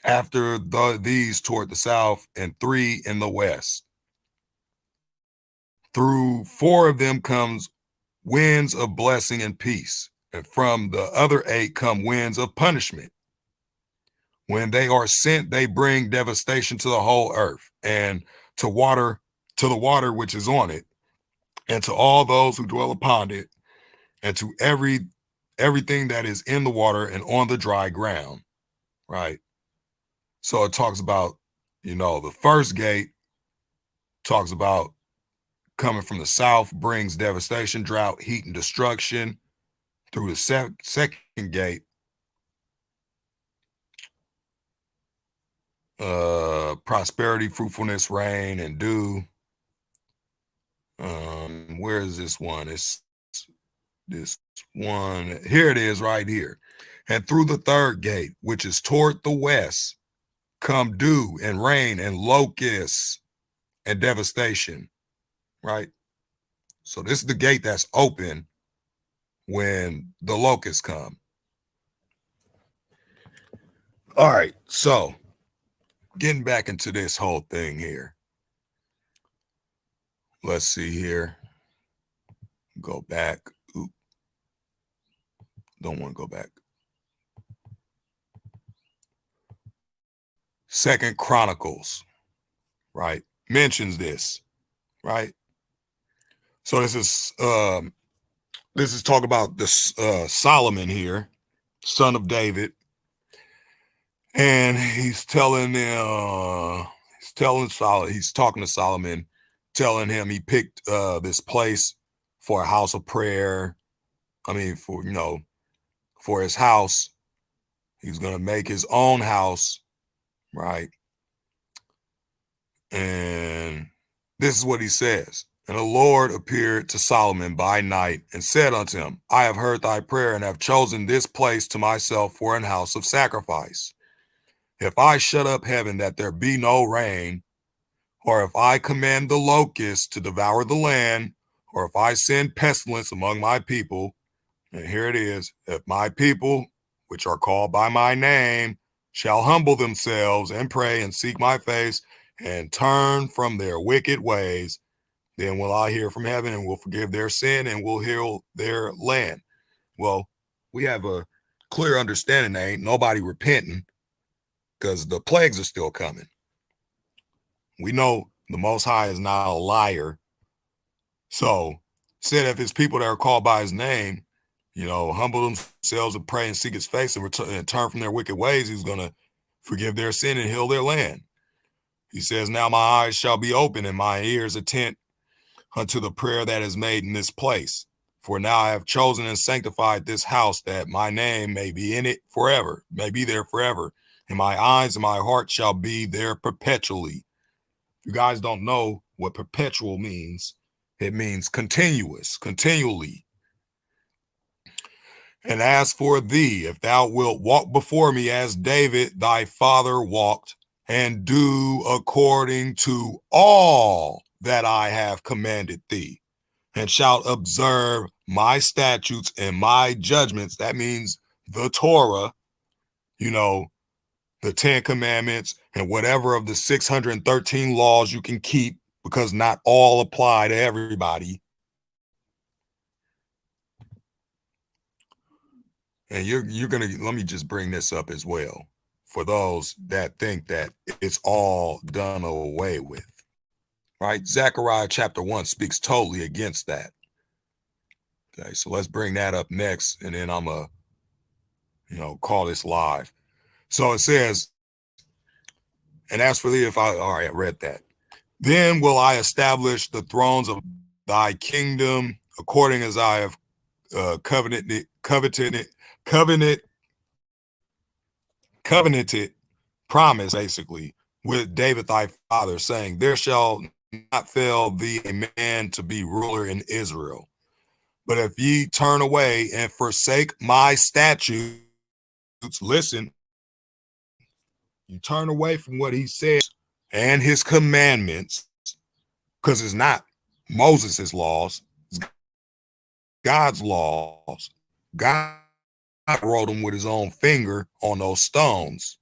Speaker 1: after these toward the south, and 3 in the west. Through 4 of them comes winds of blessing and peace, and from the other 8 come winds of punishment. When they are sent, they bring devastation to the whole earth, and to the water which is on it, and to all those who dwell upon it, and to everything that is in the water and on the dry ground, right? So it talks about, you know, the first gate talks about coming from the south brings devastation, drought, heat, and destruction. Through the second gate, prosperity, fruitfulness, rain, and dew. Where is this one? It's this one. Here it is right here. And through the third gate, which is toward the west, come dew and rain and locusts and devastation, right? So this is the gate that's open when the locusts come. All right, so getting back into this whole thing here. Let's see here. Go back. Oop. Don't want to go back. Second Chronicles, right? Mentions this, right? So this is talk about this Solomon here, son of David, and he's talking to Solomon, telling him he picked this place for a house of prayer. I mean, for his house, He's going to make his own house, right? And this is what he says. And the Lord appeared to Solomon by night and said unto him, I have heard thy prayer and have chosen this place to myself for an house of sacrifice. If I shut up heaven that there be no rain, or if I command the locusts to devour the land, or if I send pestilence among my people, and here it is, if my people, which are called by my name, shall humble themselves and pray and seek my face and turn from their wicked ways, then will I hear from heaven and will forgive their sin and will heal their land. Well, we have a clear understanding that ain't nobody repenting because the plagues are still coming. We know the Most High is not a liar. So, said if his people that are called by his name, humble themselves and pray and seek his face and turn from their wicked ways, he's going to forgive their sin and heal their land. He says, now my eyes shall be open and my ears attent unto the prayer that is made in this place. For now I have chosen and sanctified this house that my name may be in it forever, may be there forever. And my eyes and my heart shall be there perpetually. You guys don't know what perpetual means. It means continuous, continually. And as for thee, if thou wilt walk before me as David thy father walked, and do according to all that I have commanded thee, and shalt observe my statutes and my judgments, that means the Torah, the 10 commandments and whatever of the 613 laws you can keep, because not all apply to everybody. And you're going to, let me just bring this up as well for those that think that it's all done away with, right? Zechariah chapter 1 speaks totally against that. Okay, so let's bring that up next, and then I'm going to, call this live. So it says, and as for thee, I read that. Then will I establish the thrones of thy kingdom according as I have covenanted, promise, basically, with David thy father, saying, there shall not fail thee a man to be ruler in Israel. But if ye turn away and forsake my statutes, listen, you turn away from what he says and his commandments, because it's not Moses' laws, it's God's laws. God wrote them with his own finger on those stones.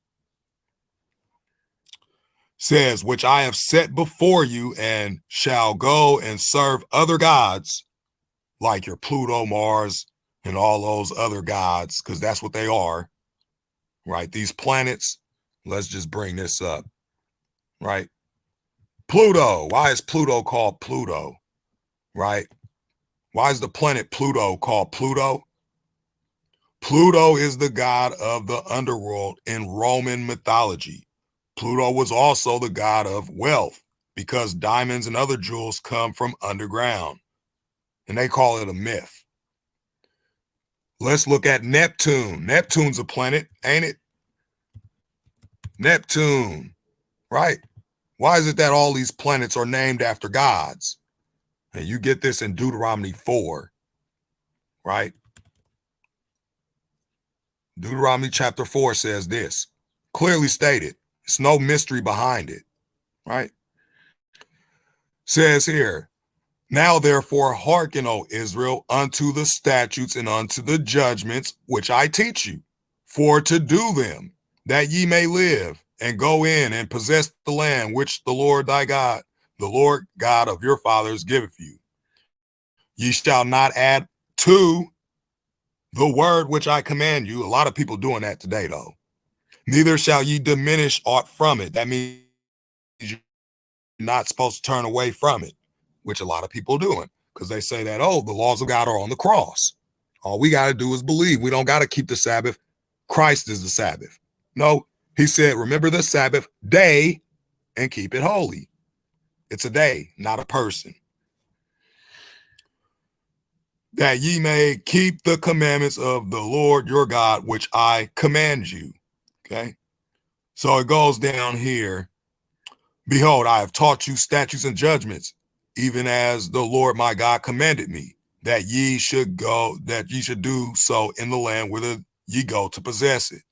Speaker 1: Says, which I have set before you, and shall go and serve other gods, like your Pluto, Mars, and all those other gods, because that's what they are, right? These planets, let's just bring this up, right? Pluto, why is Pluto called Pluto, right? Why is the planet Pluto called Pluto? Pluto is the god of the underworld in Roman mythology. Pluto was also the god of wealth because diamonds and other jewels come from underground, and they call it a myth. Let's look at Neptune. Neptune's a planet, ain't it? Neptune, right? Why is it that all these planets are named after gods? And you get this in Deuteronomy 4, right? Deuteronomy chapter 4 says this, clearly stated. It's no mystery behind it, right? Says here, now therefore hearken, O Israel, unto the statutes and unto the judgments which I teach you, for to do them, that ye may live, and go in and possess the land which the Lord thy God, the Lord God of your fathers giveth you. Ye shall not add to the word which I command you. A lot of people doing that today, though. Neither shall ye diminish aught from it. That means you're not supposed to turn away from it, which a lot of people are doing, because they say that, oh, the laws of God are on the cross. All we got to do is believe. We don't got to keep the Sabbath. Christ is the Sabbath. No, he said, remember the Sabbath day and keep it holy. It's a day, not a person. that ye may keep the commandments of the Lord your God, which I command you. Okay. So it goes down here. Behold, I have taught you statutes and judgments, even as the Lord my God commanded me, that ye should do so in the land whither ye go to possess it.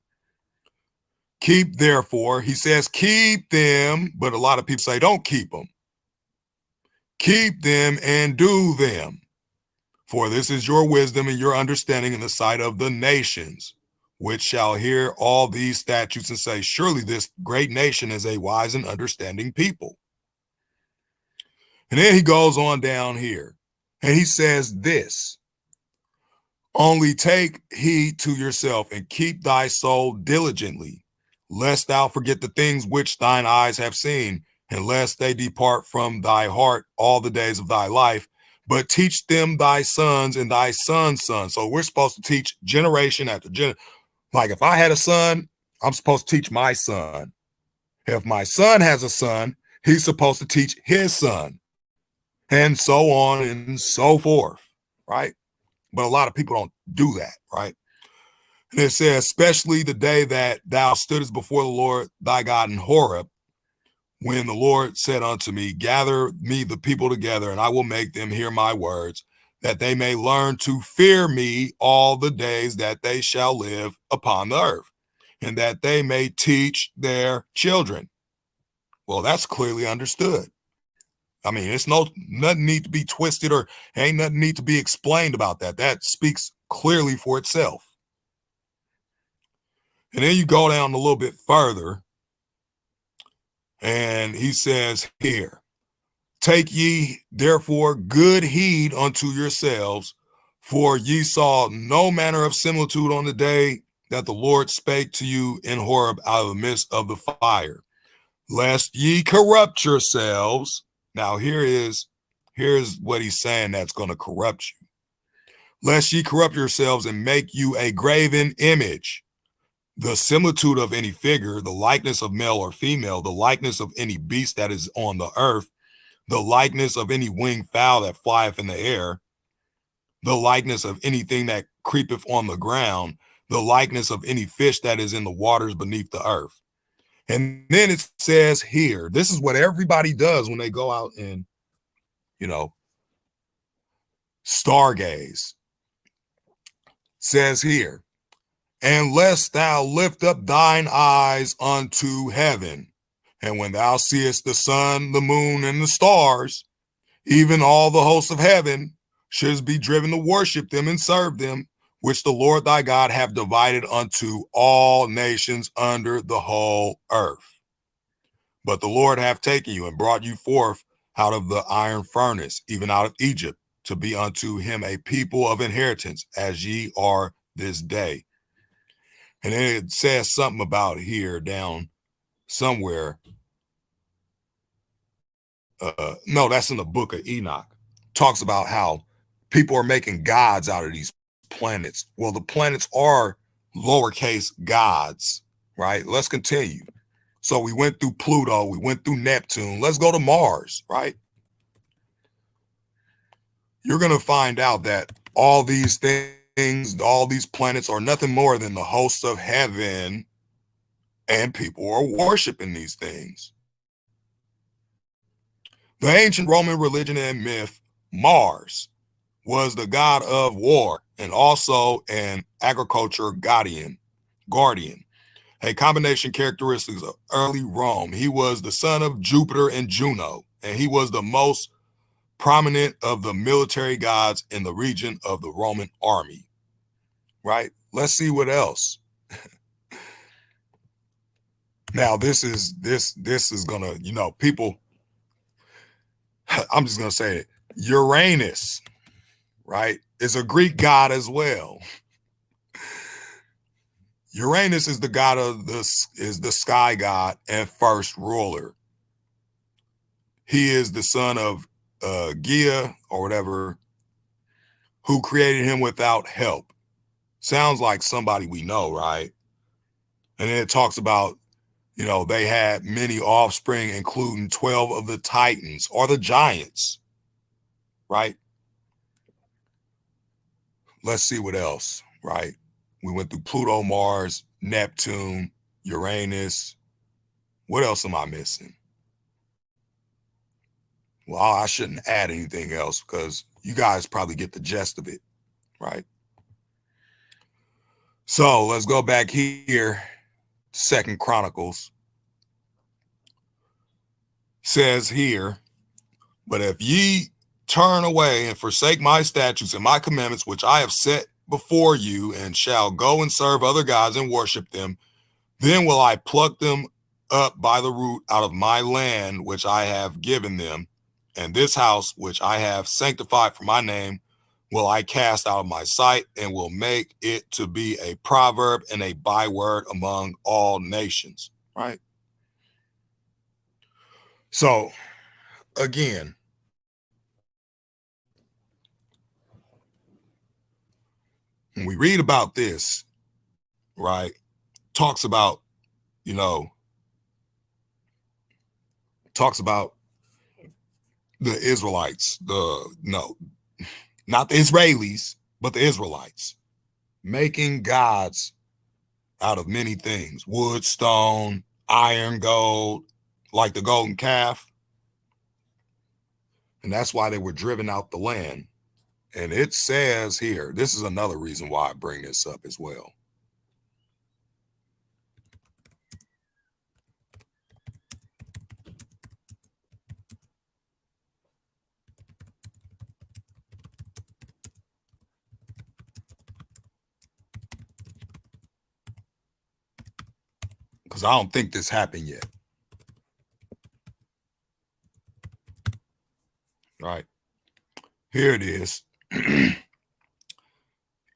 Speaker 1: Keep, therefore, he says, keep them, but a lot of people say, don't keep them. Keep them and do them. For this is your wisdom and your understanding in the sight of the nations, which shall hear all these statutes and say, surely this great nation is a wise and understanding people. And then he goes on down here and he says this, only take heed to yourself and keep thy soul diligently, lest thou forget the things which thine eyes have seen, and lest they depart from thy heart all the days of thy life, but teach them thy sons and thy sons' sons. So we're supposed to teach generation after generation. Like if I had a son, I'm supposed to teach my son. If my son has a son, he's supposed to teach his son, and so on and so forth, right? But a lot of people don't do that, right? And it says, especially the day that thou stoodest before the Lord thy God in Horeb, when the Lord said unto me, gather me the people together, and I will make them hear my words, that they may learn to fear me all the days that they shall live upon the earth, and that they may teach their children. Well, that's clearly understood. I mean, it's nothing need to be twisted or ain't nothing need to be explained about that. That speaks clearly for itself. And then you go down a little bit further, and he says here, take ye therefore good heed unto yourselves, for ye saw no manner of similitude on the day that the Lord spake to you in Horeb out of the midst of the fire, lest ye corrupt yourselves. Now here's what he's saying that's going to corrupt you. Lest ye corrupt yourselves and make you a graven image, the similitude of any figure, the likeness of male or female, the likeness of any beast that is on the earth, the likeness of any winged fowl that flieth in the air, the likeness of anything that creepeth on the ground, the likeness of any fish that is in the waters beneath the earth. And then it says here, this is what everybody does when they go out and, stargaze. Says here, and lest thou lift up thine eyes unto heaven, and when thou seest the sun, the moon, and the stars, even all the hosts of heaven, shouldst be driven to worship them and serve them, which the Lord thy God have divided unto all nations under the whole earth. But the Lord hath taken you and brought you forth out of the iron furnace, even out of Egypt, to be unto him a people of inheritance, as ye are this day. And then it says something about here down somewhere. No, that's in the book of Enoch. Talks about how people are making gods out of these planets. Well, the planets are lowercase gods, right? Let's continue. So we went through Pluto, we went through Neptune. Let's go to Mars, right? You're going to find out that all these things, all these planets are nothing more than the hosts of heaven, and people are worshiping these things. The ancient Roman religion and myth, Mars was the god of war and also an agriculture guardian, a combination characteristics of early Rome. He was the son of Jupiter and Juno, and he was the most prominent of the military gods in the region of the Roman army, right? Let's see what else. Now, this is gonna, people, I'm just gonna say it. Uranus, right, is a Greek god as well. Uranus is the god of this, is the sky god and first ruler. He is the son of Gaia or whatever, who created him without help. Sounds like somebody we know, right? And then it talks about, they had many offspring, including 12 of the Titans or the giants, right? let's see what else, right? We went through Pluto, Mars, Neptune, Uranus. What else am I missing? Well, I shouldn't add anything else because you guys probably get the gist of it, right? So let's go back here. Second Chronicles says here, but if ye turn away and forsake my statutes and my commandments, which I have set before you, and shall go and serve other gods and worship them, then will I pluck them up by the root out of my land, which I have given them, and this house, which I have sanctified for my name, will I cast out of my sight, and will make it to be a proverb and a byword among all nations. Right? So, again, when we read about this, right, talks about, talks about the Israelites, not the Israelis, but the Israelites, making gods out of many things: wood, stone, iron, gold, like the golden calf. And that's why they were driven out the land. And it says here, this is another reason why I bring this up as well. Because I don't think this happened yet. Right. Here it is.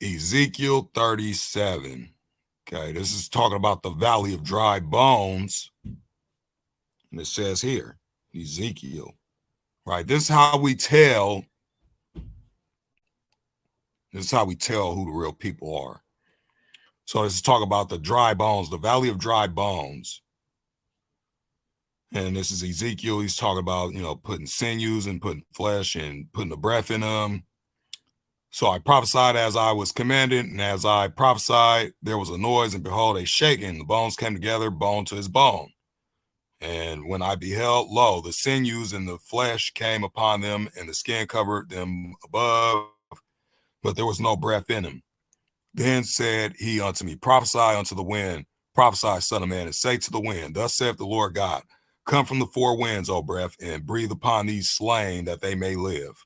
Speaker 1: Ezekiel 37. Okay, this is talking about the valley of dry bones. And it says here, Ezekiel, right? This is how we tell who the real people are. So this is talking about the dry bones, the valley of dry bones. And this is Ezekiel. He's talking about, putting sinews and putting flesh and putting the breath in them. So I prophesied as I was commanded, and as I prophesied, there was a noise, and behold, a shaking. The bones came together, bone to his bone. And when I beheld, lo, the sinews and the flesh came upon them, and the skin covered them above, but there was no breath in them. Then said he unto me, prophesy unto the wind, prophesy, son of man, and say to the wind, thus saith the Lord God, come from the four winds, O breath, and breathe upon these slain that they may live.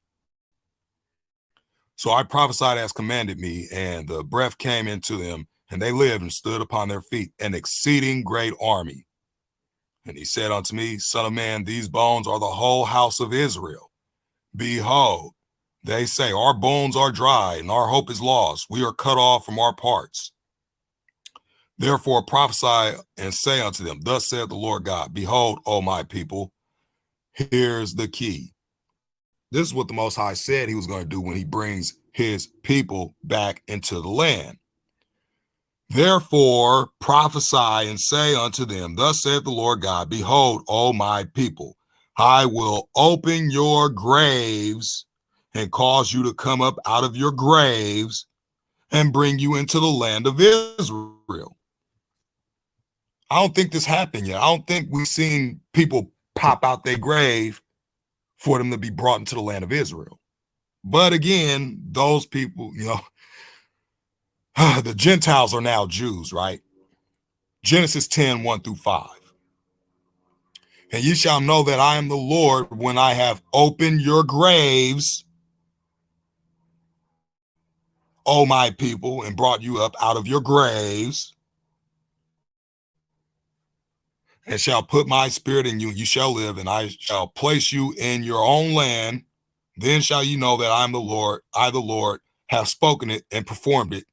Speaker 1: So I prophesied as commanded me, and the breath came into them, and they lived and stood upon their feet, an exceeding great army. And he said unto me, son of man, these bones are the whole house of Israel. Behold, they say, our bones are dry, and our hope is lost. We are cut off from our parts. Therefore prophesy and say unto them, thus saith the Lord God, behold, O my people, here's the key. This is what the Most High said he was going to do when he brings his people back into the land. Therefore prophesy and say unto them, thus saith the Lord God, behold, O my people, I will open your graves and cause you to come up out of your graves and bring you into the land of Israel. I don't think this happened yet. I don't think we've seen people pop out their grave for them to be brought into the land of Israel. But again, those people, the Gentiles are now Jews, right? Genesis 10, 1 through 5. And ye shall know that I am the Lord when I have opened your graves, O my people, and brought you up out of your graves, and shall put my spirit in you, and you shall live, and I shall place you in your own land. Then shall you know that I am the Lord, I the Lord, have spoken it and performed it,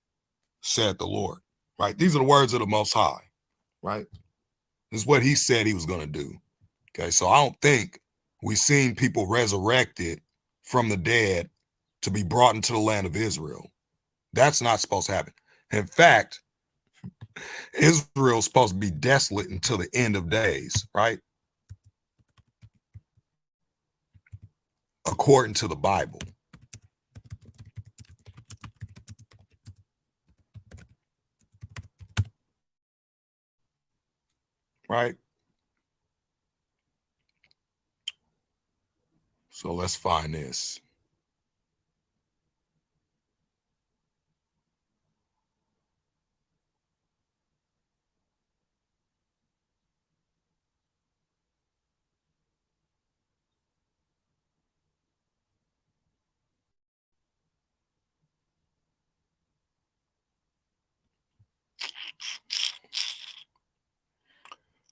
Speaker 1: said the Lord. Right? These are the words of the Most High, right? This is what he said he was going to do. Okay, so I don't think we've seen people resurrected from the dead to be brought into the land of Israel. That's not supposed to happen. In fact, Israel's supposed to be desolate until the end of days, right? According to the Bible. right? So let's find this.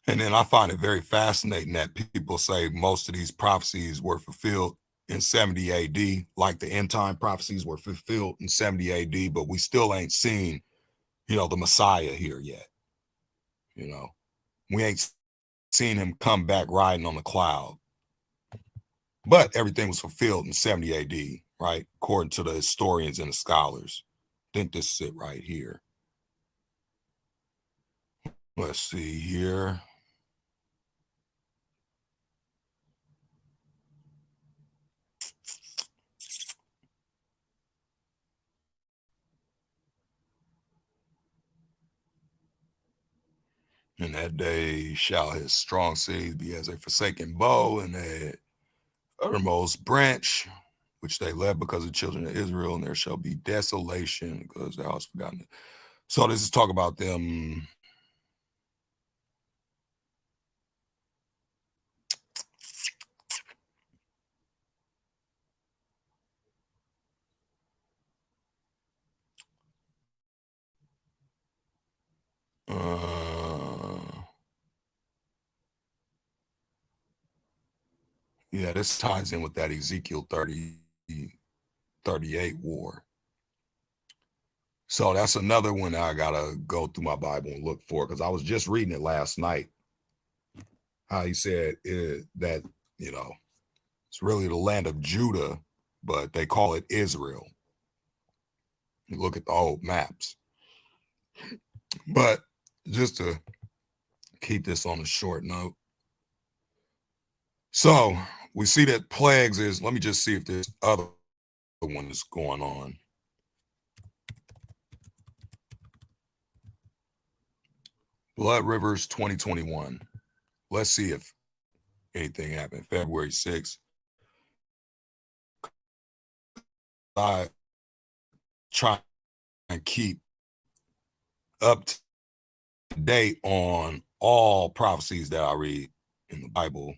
Speaker 1: And then I find it very fascinating that people say most of these prophecies were fulfilled in 70 AD, like the end time prophecies were fulfilled in 70 AD, but we still ain't seen, the Messiah here yet. We ain't seen him come back riding on the cloud. But everything was fulfilled in 70 AD, right? According to the historians and the scholars. I think this is it right here. Let's see here. In that day shall his strong seed be as a forsaken bow, and a uttermost branch, which they left because of the children of Israel, and there shall be desolation because thou hast forgotten it. So this is talk about them. Yeah, this ties in with that Ezekiel 38 war. So that's another one I gotta go through my Bible and look for, because I was just reading it last night. How he said that it's really the land of Judah, but they call it Israel. You look at the old maps. But just to keep this on a short note, so we see that plagues is. Let me just see if this other one is going on. Blood Rivers 2021. Let's see if anything happened. February 6th. I try and keep up to date on all prophecies that I read in the Bible.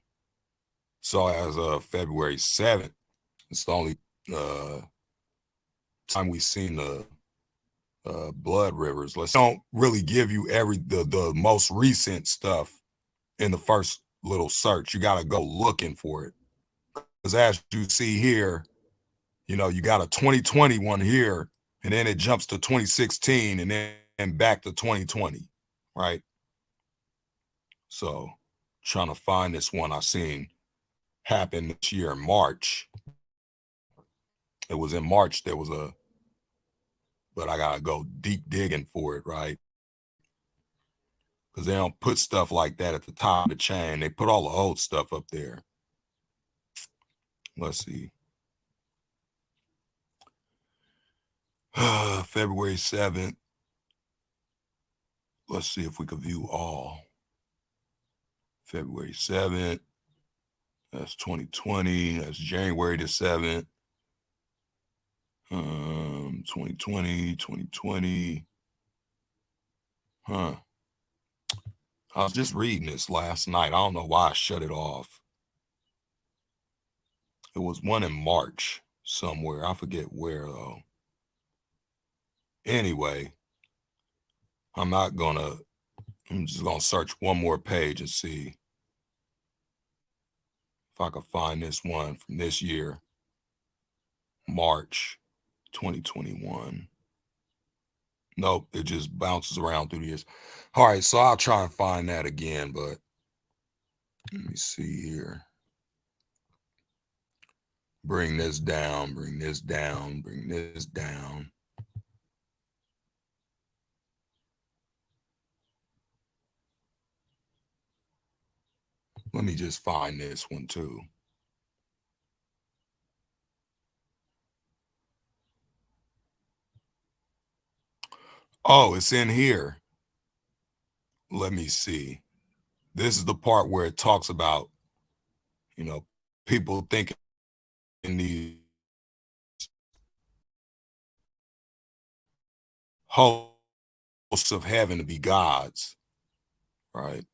Speaker 1: So as of February 7th, it's the only time we've seen the blood rivers. Let's don't really give you the most recent stuff in the first little search. You got to go looking for it, because as you see here, you got a 2020 one here, and then it jumps to 2016, and then back to 2020, right? So trying to find this one I seen happen this year in March. It was in March. There was but I gotta go deep digging for it, right? Because they don't put stuff like that at the top of the chain. They put all the old stuff up there. Let's see. February 7th. Let's see if we can view all. February 7th. That's 2020. That's January the 7th. 2020. Huh. I was just reading this last night. I don't know why I shut it off. It was one in March somewhere. I forget where though. Anyway, I'm just gonna search one more page and see if I can find this one from this year, March 2021. Nope, it just bounces around through the years. All right, so I'll try and find that again, but let me see here. Bring this down, bring this down, bring this down. Let me just find this one too. Oh, it's in here. Let me see. this is the part where it talks about, people thinking these hosts of heaven to be gods, right?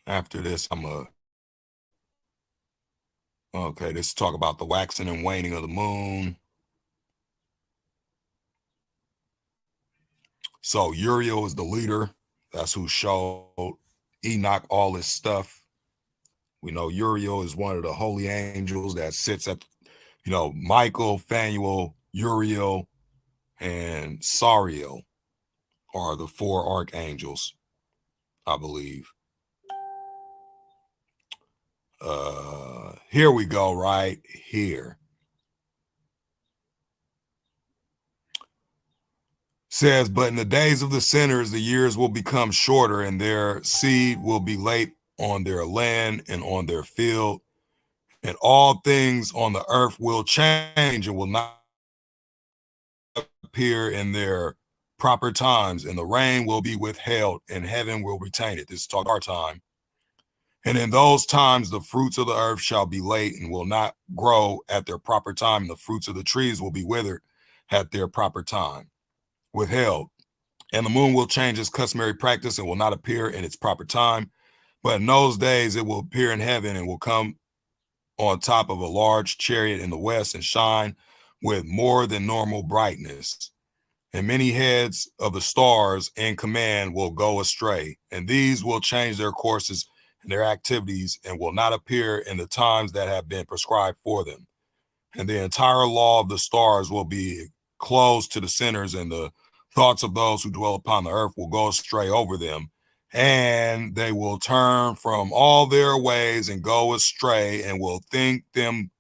Speaker 1: After this, okay, this talk about the waxing and waning of the moon. So Uriel is the leader. That's who showed Enoch all this stuff. We know Uriel is one of the holy angels that sits at, Michael, Phanuel, Uriel, and Sariel are the four archangels, I believe. Here we go, right here. Says, but in the days of the sinners, the years will become shorter, and their seed will be late on their land and on their field, and all things on the earth will change and will not appear in their proper times, and the rain will be withheld, and heaven will retain it. This is talking our time. And in those times, the fruits of the earth shall be late and will not grow at their proper time. And the fruits of the trees will be withered at their proper time, withheld. And the moon will change its customary practice and will not appear in its proper time. But in those days, it will appear in heaven and will come on top of a large chariot in the west and shine with more than normal brightness. And many heads of the stars in command will go astray, and these will change their courses and their activities and will not appear in the times that have been prescribed for them. And the entire law of the stars will be closed to the sinners, and the thoughts of those who dwell upon the earth will go astray over them, and they will turn from all their ways and go astray and will think them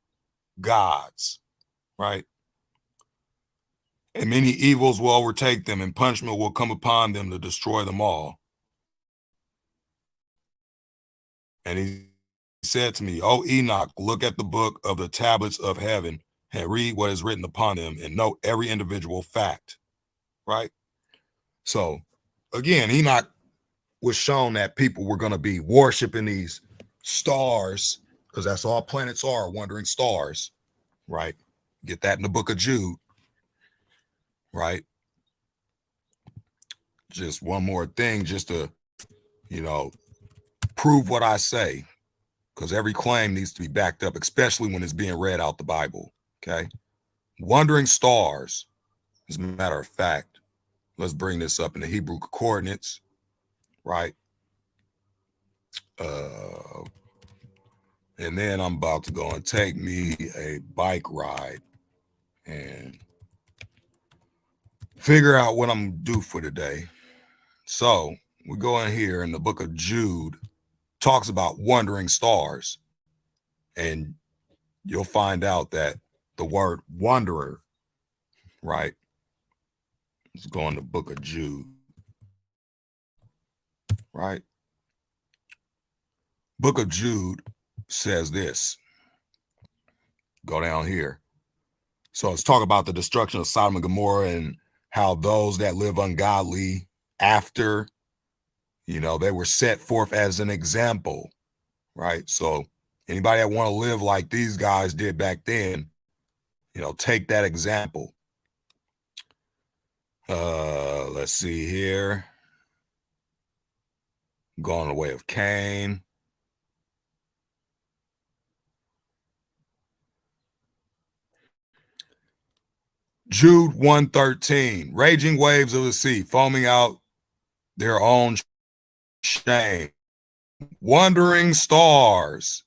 Speaker 1: gods, right? And many evils will overtake them, and punishment will come upon them to destroy them all. And he said to me, O Enoch, look at the book of the tablets of heaven and read what is written upon them and note every individual fact, right? So again, Enoch was shown that people were going to be worshiping these stars, because that's all planets are, wandering stars, right? Get that in the book of Jude, right? Just one more thing, just to, prove what I say, because every claim needs to be backed up, especially when it's being read out the Bible, okay? Wandering stars, as a matter of fact, let's bring this up in the Hebrew coordinates, right? And then I'm about to go and take me a bike ride and figure out what I'm gonna do for today. So we go in here, in the book of Jude, talks about wandering stars, and you'll find out that the word wanderer, right? Let's go in the book of Jude, right? Book of Jude says this. Go down here. So let's talk about the destruction of Sodom and Gomorrah and how those that live ungodly after, they were set forth as an example, right? So anybody that want to live like these guys did back then, take that example. Let's see here. Going the way of Cain. Jude 1:13, raging waves of the sea, foaming out their own shame. Wandering stars,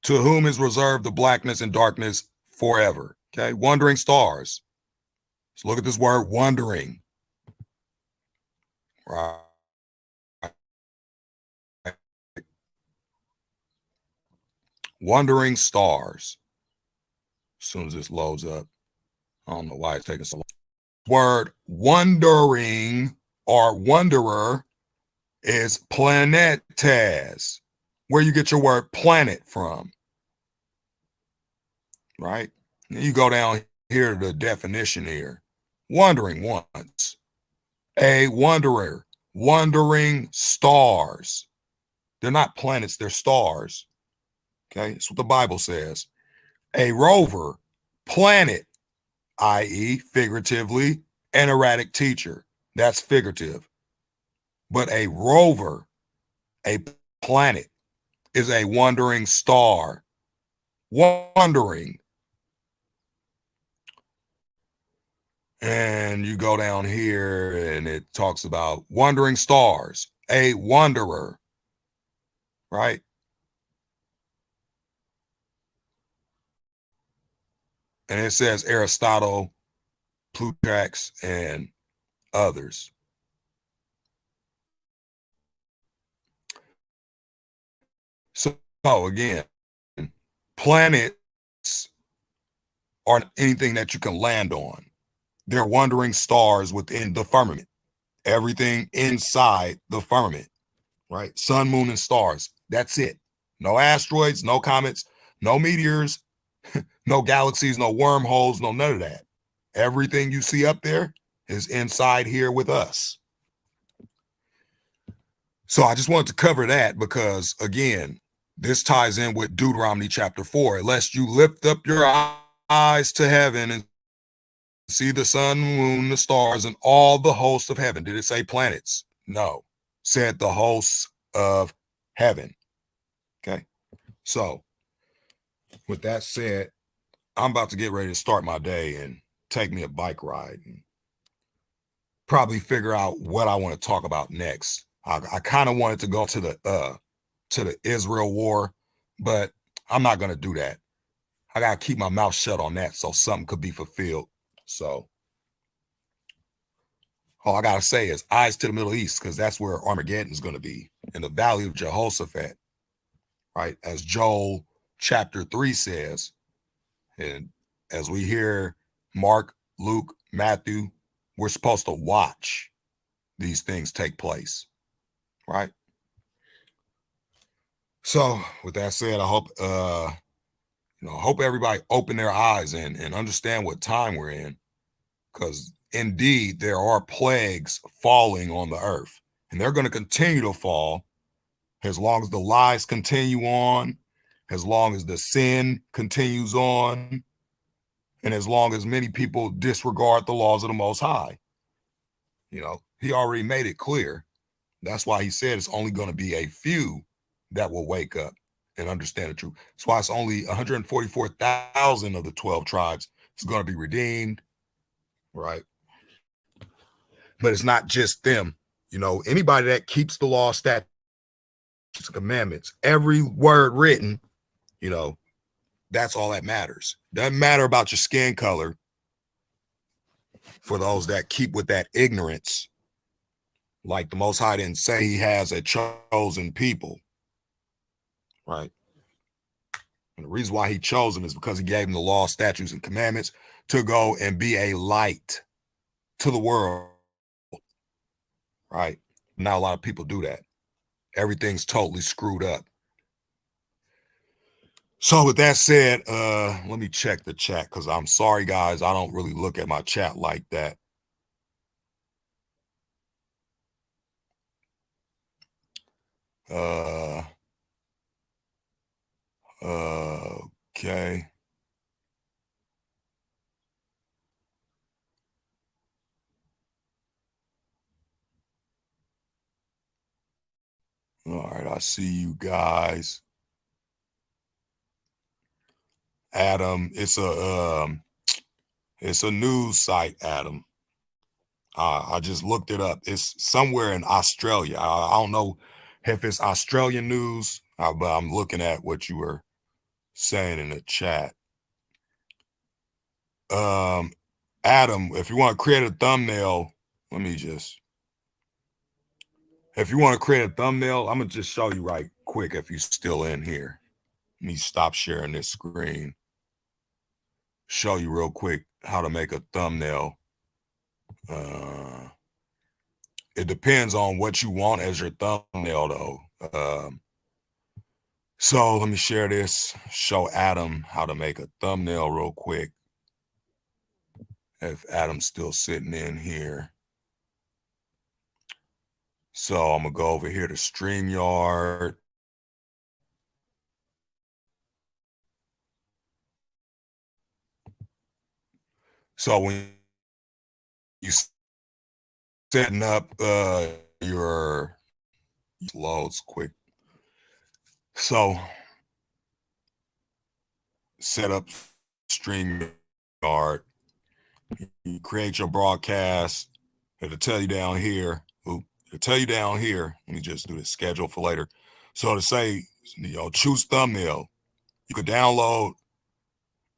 Speaker 1: to whom is reserved the blackness and darkness forever. Okay, wandering stars. So look at this word, wandering. Right. Wandering stars. As soon as this loads up, I don't know why it's taking so long. Word wandering or wanderer is planetes. where you get your word planet from, right? You go down here to the definition here. Wandering once. A wanderer. Wandering stars. They're not planets, they're stars. Okay, that's what the Bible says. A rover. Planet, i.e., figuratively, an erratic teacher. That's figurative. But a rover, a planet, is a wandering star. Wandering. And you go down here and it talks about wandering stars, a wanderer, right? And it says Aristotle, Plutarch, and others. So again, planets aren't anything that you can land on. They're wandering stars within the firmament. Everything inside the firmament, right? Sun, moon, and stars. That's it. No asteroids, no comets, no meteors, no galaxies, no wormholes, no none of that. Everything you see up there is inside here with us. So I just wanted to cover that because, again, this ties in with Deuteronomy chapter 4. Lest you lift up your eyes to heaven and see the sun, moon, the stars, and all the hosts of heaven. Did it say planets? No. Said the hosts of heaven. Okay. So with that said, I'm about to get ready to start my day and take me a bike ride and probably figure out what I want to talk about next. I kind of wanted to go to the Israel war, but I'm not going to do that. I got to keep my mouth shut on that so something could be fulfilled. So all I got to say is eyes to the Middle East, because that's where Armageddon is going to be, in the valley of Jehoshaphat, right? As Joel chapter 3 says, and as we hear Mark, Luke, Matthew, we're supposed to watch these things take place, right? So with that said, I hope hope everybody open their eyes and understand what time we're in, because indeed there are plagues falling on the earth, and they're going to continue to fall as long as the lies continue on, as long as the sin continues on, and as long as many people disregard the laws of the Most High. He already made it clear. That's why he said it's only going to be a few that will wake up and understand the truth. That's why it's only 144,000 of the 12 tribes is going to be redeemed, right? But it's not just them. Anybody that keeps the law, statutes, commandments, every word written, that's all that matters. Doesn't matter about your skin color for those that keep with that ignorance. Like the Most High didn't say he has a chosen people, right? And the reason why he chose them is because he gave them the law, statutes, and commandments to go and be a light to the world, right? Not a lot of people do that. Everything's totally screwed up. So with that said, let me check the chat, because I'm sorry, guys, I don't really look at my chat like that. Okay. All right, I see you guys. Adam, it's a news site, Adam. I just looked it up. It's somewhere in Australia. I don't know if it's Australian news, but I'm looking at what you were saying in the chat. Adam, if you want to create a thumbnail, if you want to create a thumbnail, I'm going to just show you right quick if you're still in here. Let me stop sharing this screen. Show you real quick how to make a thumbnail. It depends on what you want as your thumbnail, though. So let me share this, show Adam how to make a thumbnail real quick. If Adam's still sitting in here. So I'm gonna go over here to StreamYard. So when you setting up your loads quick. So set up StreamYard. You create your broadcast. It'll tell you down here. It'll tell you down here. Let me just do the schedule for later. So to say, choose thumbnail. You could download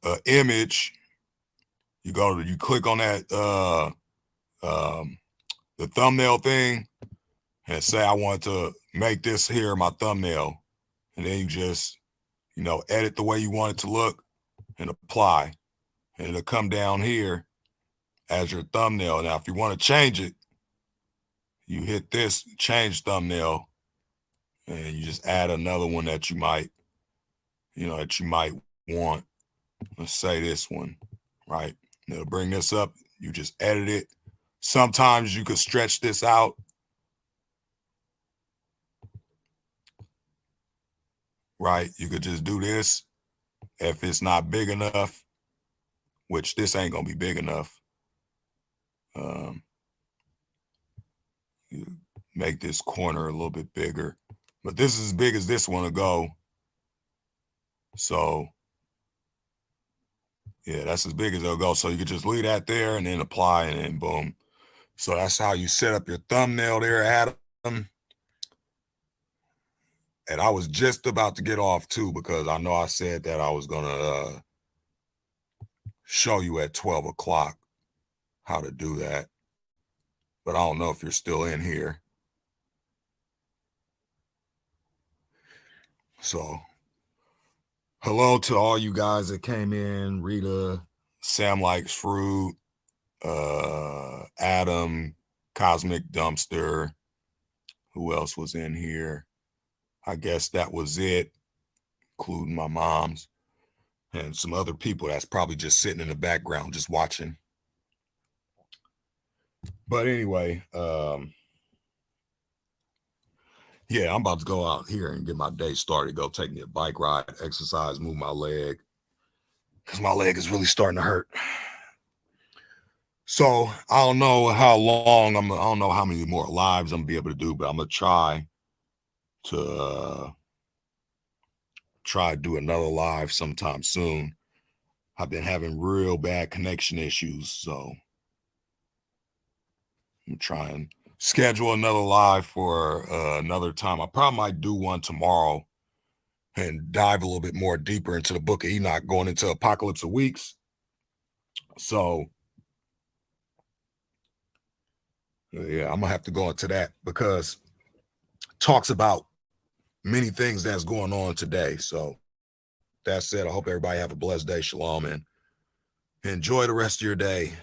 Speaker 1: an image. You click on that the thumbnail thing and say I want to make this here my thumbnail, and then you just edit the way you want it to look and apply, and it'll come down here as your thumbnail. Now if you want to change it, you hit this change thumbnail and you just add another one that you might want. Let's say this one, right? And it'll bring this up. You just edit it. Sometimes you could stretch this out. Right? You could just do this. If it's not big enough, which this ain't gonna be big enough, you make this corner a little bit bigger. But this is as big as this one to go. So yeah, that's as big as it'll go. So you could just leave that there and then apply, and then boom. So that's how you set up your thumbnail there, Adam. And I was just about to get off too, because I know I said that I was gonna show you at 12 o'clock how to do that. But I don't know if you're still in here. So hello to all you guys that came in. Rita, Sam Likes Fruit, Adam, Cosmic Dumpster. Who else was in here? I guess that was it, including my mom's and some other people that's probably just sitting in the background just watching. But anyway, yeah, I'm about to go out here and get my day started. Go take me a bike ride, exercise, move my leg, because my leg is really starting to hurt. So I don't know how long I don't know how many more lives I'm gonna be able to do, but I'm gonna try to do another live sometime soon. I've been having real bad connection issues, so I'm trying to schedule another live for another time. I probably might do one tomorrow and dive a little bit more deeper into the book of Enoch, going into Apocalypse of Weeks. So yeah, I'm gonna have to go into that because it talks about many things that's going on today. So that said, I hope everybody have a blessed day. Shalom, and enjoy the rest of your day.